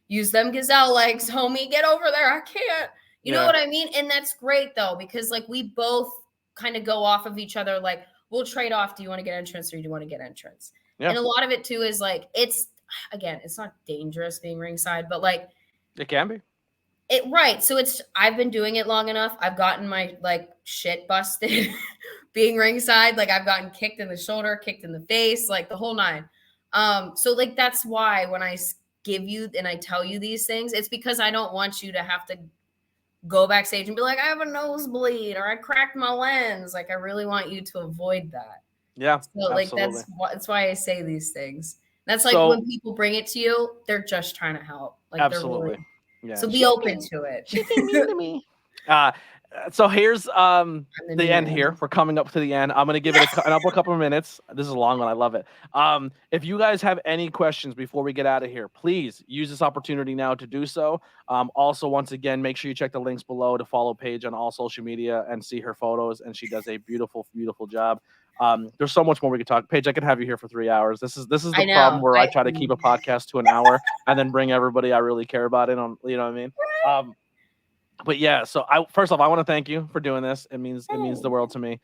use them gazelle legs, homie, get over there. I can't. You know what I mean? And that's great, though, because, like, we both kind of go off of each other. Like, we'll trade off. Do you want to get entrance or do you want to get entrance? Yeah. And a lot of it, too, is, like, it's, again, it's not dangerous being ringside, but, like, it can be. Right. So I've been doing it long enough. I've gotten my like shit busted being ringside. Like I've gotten kicked in the shoulder, kicked in the face, like the whole nine. So like that's why when I give you and I tell you these things, it's because I don't want you to have to go backstage and be like, I have a nosebleed or I cracked my lens. Like I really want you to avoid that. Yeah. So like absolutely. that's why I say these things. That's like So- when people bring it to you, they're just trying to help. Like Absolutely. they're really, Yeah. so be open to it. She's being mean to me. So here's the end here. We're coming up to the end. I'm gonna give it a couple of minutes. This is a long one. I love it. If you guys have any questions before we get out of here, please use this opportunity now to do so. Also, once again, make sure you check the links below to follow Paige on all social media and see her photos. And she does a beautiful, beautiful job. There's so much more we could talk. Paige, I could have you here for 3 hours. This is the problem where I try to keep a podcast to an hour and then bring everybody I really care about in on. You know what I mean? But yeah, so first off, I want to thank you for doing this. It means the world to me.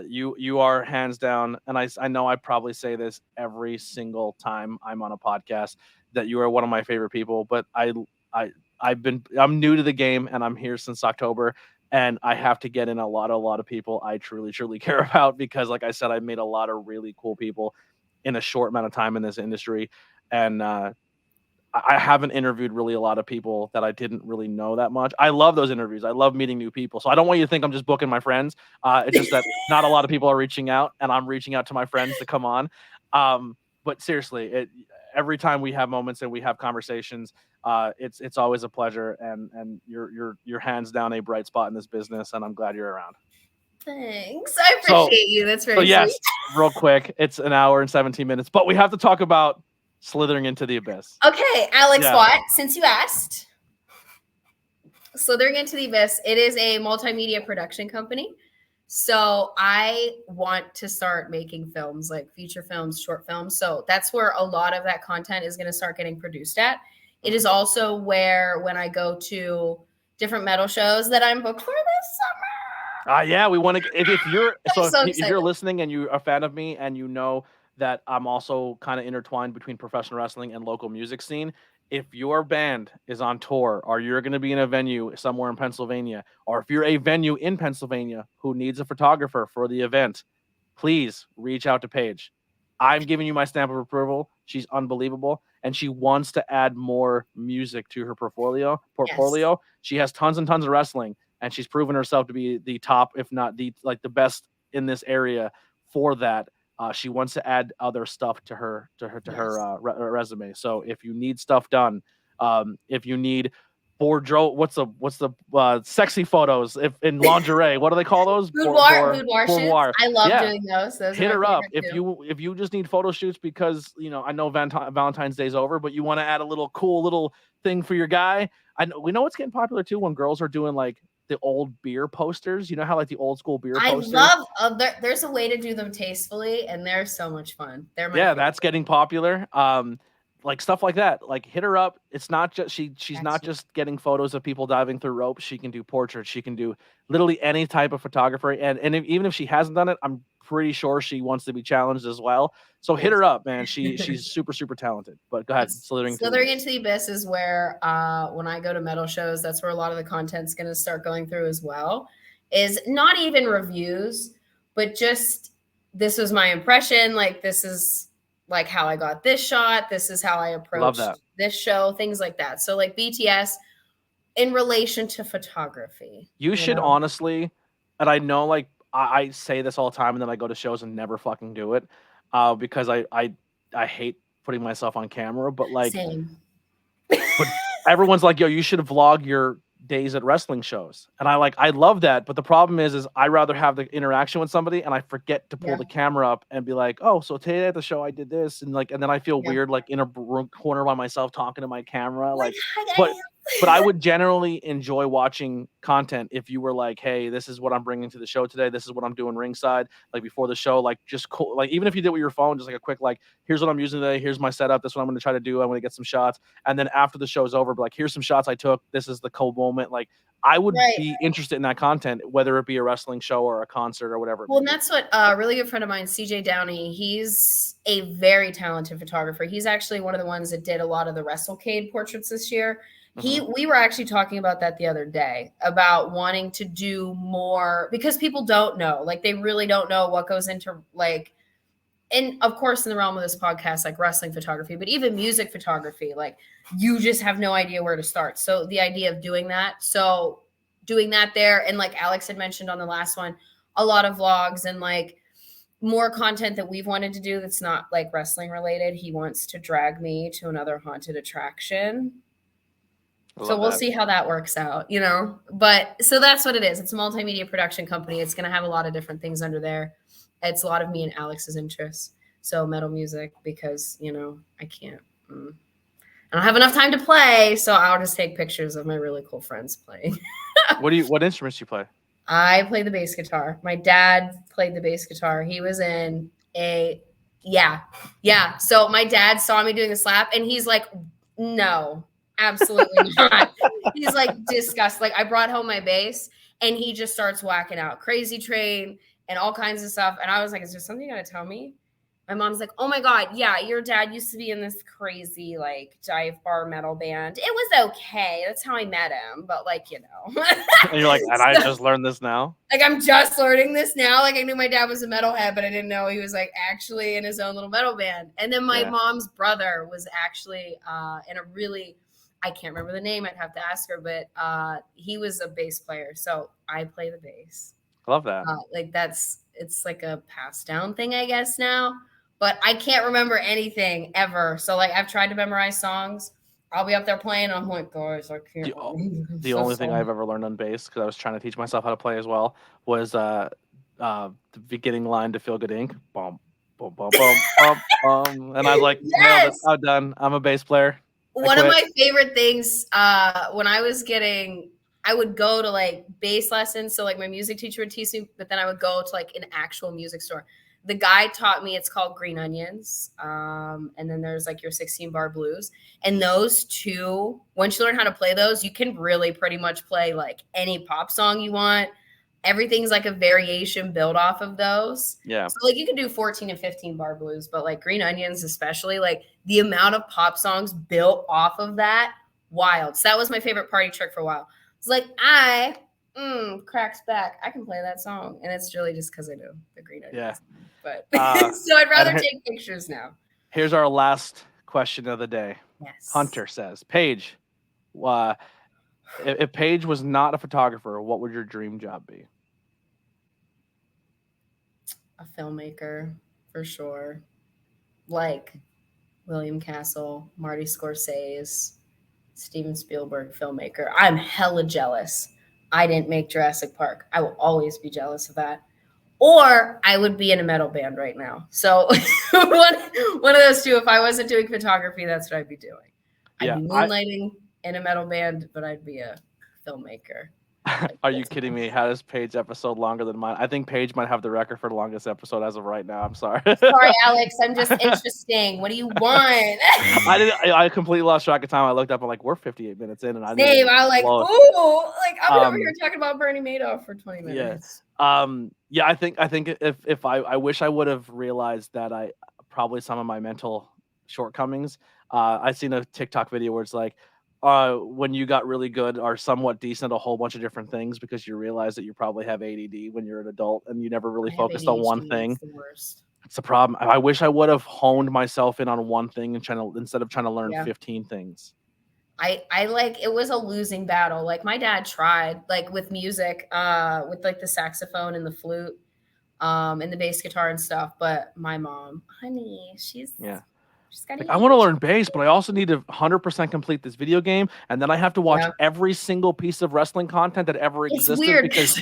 You are hands down, and I know I probably say this every single time I'm on a podcast that you are one of my favorite people. But I'm new to the game, and I'm here since October, and I have to get in a lot of people I truly care about because, like I said, I made a lot of really cool people in a short amount of time in this industry, and I haven't interviewed really a lot of people that I didn't really know that much. I love those interviews. I love meeting new people. So I don't want you to think I'm just booking my friends. It's just that not a lot of people are reaching out, and I'm reaching out to my friends to come on. But seriously, every time we have moments and we have conversations, it's always a pleasure. And you're hands down a bright spot in this business, and I'm glad you're around. Thanks. I appreciate you. That's very yes, sweet. Real quick, it's an hour and 17 minutes, but we have to talk about Slithering into the Abyss. Okay, Alex Watt, since you asked. Slithering into the Abyss, it is a multimedia production company. So I want to start making films, like feature films, short films. So that's where a lot of that content is going to start getting produced at. It is also where when I go to different metal shows that I'm booked for this summer. Yeah, we want to. If you're listening and you're a fan of me and you know that I'm also kind of intertwined between professional wrestling and local music scene. If your band is on tour or you're going to be in a venue somewhere in Pennsylvania, or if you're a venue in Pennsylvania who needs a photographer for the event, please reach out to Paige. I'm giving you my stamp of approval. She's unbelievable. And she wants to add more music to her portfolio. Yes. She has tons and tons of wrestling, and she's proven herself to be the top, if not the best in this area for that. She wants to add other stuff to her resume. So if you need stuff done, if you need what's the sexy photos in lingerie? What do they call those? Boudoir shoots. I love doing those. Hit her up if you just need photo shoots because I know Valentine's Day's over, but you want to add a little cool little thing for your guy. We know it's getting popular too when girls are doing like the old beer posters. You know how like the old school beer posters? I love there's a way to do them tastefully, and they're so much fun. They're my favorite. That's getting popular. Like stuff like that. Like hit her up. It's not just she's not just getting photos of people diving through ropes. She can do portraits. She can do literally any type of photography. And even if she hasn't done it, I'm pretty sure she wants to be challenged as well. So hit her up, man. She's super talented. But go ahead. Slithering into the Abyss is where when I go to metal shows, that's where a lot of the content's going to start going through as well. Is not even reviews, but just this was my impression. Like this is like how I got this shot. This is how I approached this show. Things like that. So like BTS in relation to photography. You should honestly, and I know like I say this all the time, and then I go to shows and never fucking do it because I hate putting myself on camera. But like, Same. But everyone's like, yo, you should vlog your days at wrestling shows, and I love that. But the problem is I rather have the interaction with somebody, and I forget to pull Yeah. the camera up and be like, oh, so today at the show I did this, and then I feel weird like in a room corner by myself talking to my camera, like. But but I would generally enjoy watching content if you were like, hey, this is what I'm bringing to the show today. This is what I'm doing ringside, like before the show, like just cool. Like even if you did with your phone, just like a quick, like, here's what I'm using today. Here's my setup. This is what I'm going to try to do. I'm going to get some shots. And then after the show's over, like, here's some shots I took. This is the cool moment. Like I would be interested in that content, whether it be a wrestling show or a concert or whatever. Well, and that's what a really good friend of mine, CJ Downey, he's a very talented photographer. He's actually one of the ones that did a lot of the WrestleCade portraits this year. We were actually talking about that the other day, about wanting to do more, because people don't know, like they really don't know what goes into, like, and of course in the realm of this podcast, like wrestling photography, but even music photography, like you just have no idea where to start. So the idea of doing that there, and like Alex had mentioned on the last one, a lot of vlogs and like more content that we've wanted to do that's not like wrestling related. He wants to drag me to another haunted attraction. So we'll see how that works out, you know. But so that's what it is. It's a multimedia production company. It's going to have a lot of different things under there. It's a lot of me and Alex's interests. So metal music, because, you know, I don't have enough time to play, so I'll just take pictures of my really cool friends playing. What instruments do you play? I play the bass guitar. My dad played the bass guitar. He was in yeah. So my dad saw me doing the slap, and he's like, no, absolutely not. He's like, disgust. Like I brought home my bass, and he just starts whacking out Crazy Train and all kinds of stuff. And I was like, is there something you gotta tell me? My mom's like, oh my God, yeah, your dad used to be in this crazy like dive bar metal band. It was okay. That's how I met him. But like, you know. And you're like, and I just learned this now? Like, I'm just learning this now. Like I knew my dad was a metalhead, but I didn't know he was like actually in his own little metal band. And then my mom's brother was actually in a really, I can't remember the name. I'd have to ask her, but he was a bass player. So I play the bass. I love that. It's like a passed down thing, I guess now. But I can't remember anything ever. So like I've tried to memorize songs. I'll be up there playing. And I'm like, guys, I can't. The only thing I've ever learned on bass, because I was trying to teach myself how to play as well, was the beginning line to Feel Good Inc. Bum, bum, bum, bum, bum, bum. And I was like, nailed it. I'm done. I'm a bass player. One of my favorite things when I would go to like bass lessons. So like my music teacher would teach me, but then I would go to like an actual music store. The guy taught me, it's called Green Onions. And then there's like your 16-bar blues. And those two, once you learn how to play those, you can really pretty much play like any pop song you want. Everything's like a variation built off of those. Yeah. So like you can do 14 and 15-bar blues, but like Green Onions especially, like the amount of pop songs built off of that, wild. So that was my favorite party trick for a while. It's like cracks back. I can play that song. And it's really just because I know the Green Onions. Yeah. But so I'd rather take pictures now. Here's our last question of the day. Yes. Hunter says, Paige, if Paige was not a photographer, what would your dream job be? A filmmaker, for sure. Like William Castle, Marty Scorsese, Steven Spielberg, filmmaker. I'm hella jealous. I didn't make Jurassic Park. I will always be jealous of that. Or I would be in a metal band right now. So one of those two. If I wasn't doing photography, that's what I'd be doing. I'd be moonlighting in a metal band, but I'd be a filmmaker. Are you kidding me? How is Paige episode longer than mine? I think Paige might have the record for the longest episode as of right now. I'm sorry. Sorry, Alex. I'm just interesting. What do you want? I completely lost track of time. I looked up. I'm like, we're 58 minutes in, and I was like, ooh, like I'm over here talking about Bernie Madoff for 20 minutes. Yeah. I think if I wish I would have realized that I probably some of my mental shortcomings. I've seen a TikTok video where it's like, when you got really good or somewhat decent, a whole bunch of different things, because you realize that you probably have ADD when you're an adult and you never really focused on one thing. It's the problem. I wish I would have honed myself in on one thing and instead of trying to learn 15 things. I like, it was a losing battle. Like my dad tried like with music, with like the saxophone and the flute, and the bass guitar and stuff. But my mom, honey, she's Just gotta Like, I eat. want to learn bass, but I also need to 100% complete this video game, and then I have to watch every single piece of wrestling content that ever It's existed weird because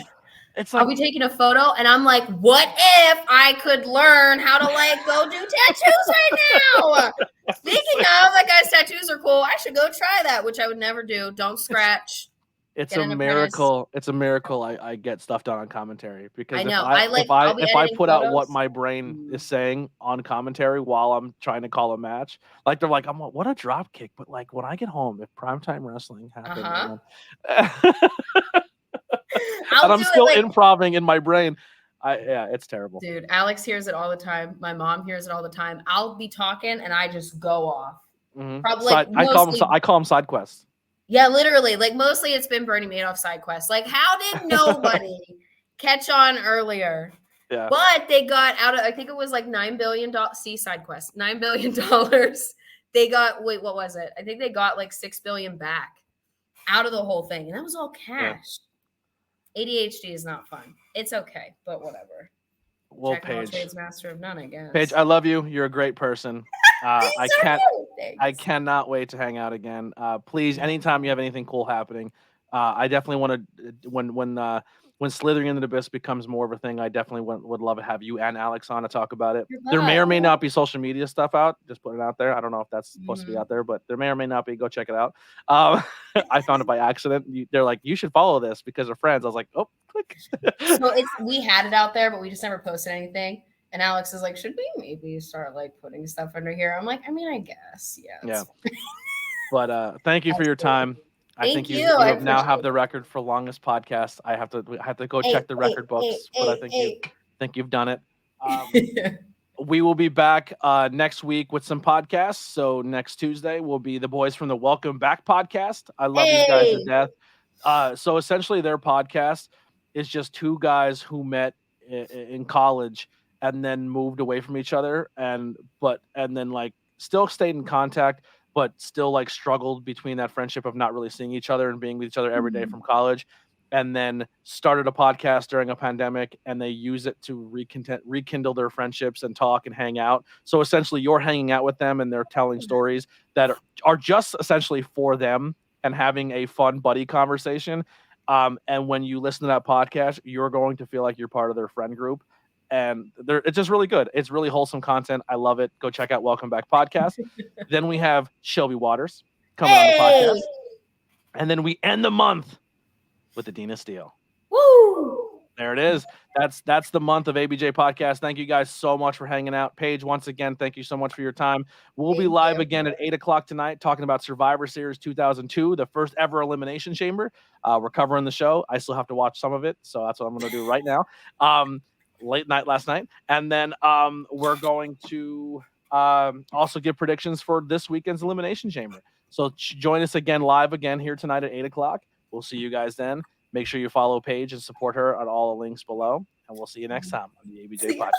it's I'll like be taking a photo and I'm like, what if I could learn how to like go do tattoos right now? Speaking of, that guy's tattoos are cool. I should go try that, which I would never do. Don't scratch. it's a miracle. It's a miracle I get stuff done on commentary because I know. if I put out what my brain is saying on commentary while I'm trying to call a match, like they're like, what a drop kick, but like when I get home, if primetime wrestling happened, and I'm still improving in my brain. It's terrible. Dude, Alex hears it all the time. My mom hears it all the time. I'll be talking and I just go off. Mm-hmm. Probably I call them side quests. Yeah, literally. Like mostly it's been Bernie Madoff side quests. Like how did nobody catch on earlier? Yeah. But they got out of, I think it was like $9 billion. See side quest, $9 billion. They got, what was it? I think they got like $6 billion back out of the whole thing. And that was all cash. Yeah. ADHD is not fun. It's okay, but whatever. Well, Jack Paige, Trades master of none, I guess. Paige, I love you. You're a great person. I cannot wait to hang out again. Please, anytime you have anything cool happening, I definitely want to when Slithering into the Abyss becomes more of a thing, I definitely would love to have you and Alex on to talk about it. There may or may not be social media stuff out. Just put it out there. I don't know if that's supposed to be out there, but there may or may not be. Go check it out. I found it by accident. They're like, you should follow this because they're friends. I was like, oh, click. So we had it out there, but we just never posted anything. And Alex is like, should we maybe start like putting stuff under here? I'm like, I mean, I guess, yeah. But thank you for your time. I think you now have the record for longest podcast. I have to go check the record books, but I think you've done it. We will be back next week with some podcasts. So next Tuesday will be the boys from the Welcome Back podcast. I love these guys to death. So essentially their podcast is just two guys who met in college and then moved away from each other and then like still stayed in contact, but still like struggled between that friendship of not really seeing each other and being with each other every day from college, and then started a podcast during a pandemic, and they use it to rekindle their friendships and talk and hang out. So essentially you're hanging out with them and they're telling stories that are just essentially for them and having a fun buddy conversation. And when you listen to that podcast, you're going to feel like you're part of their friend group. And it's just really good. It's really wholesome content. I love it. Go check out Welcome Back Podcast. Then we have Shelby Waters coming on the podcast. And then we end the month with Adina Steele. Woo! There it is. That's the month of ABJ Podcast. Thank you guys so much for hanging out. Paige, once again, thank you so much for your time. We'll be live again at 8 o'clock tonight talking about Survivor Series 2002, the first ever Elimination Chamber. We're covering the show. I still have to watch some of it, so that's what I'm going to do right now. Late night last night. And then we're going to also give predictions for this weekend's Elimination Chamber. So join us live again here tonight at 8 o'clock. We'll see you guys then. Make sure you follow Paige and support her on all the links below. And we'll see you next time on the ABJ Podcast.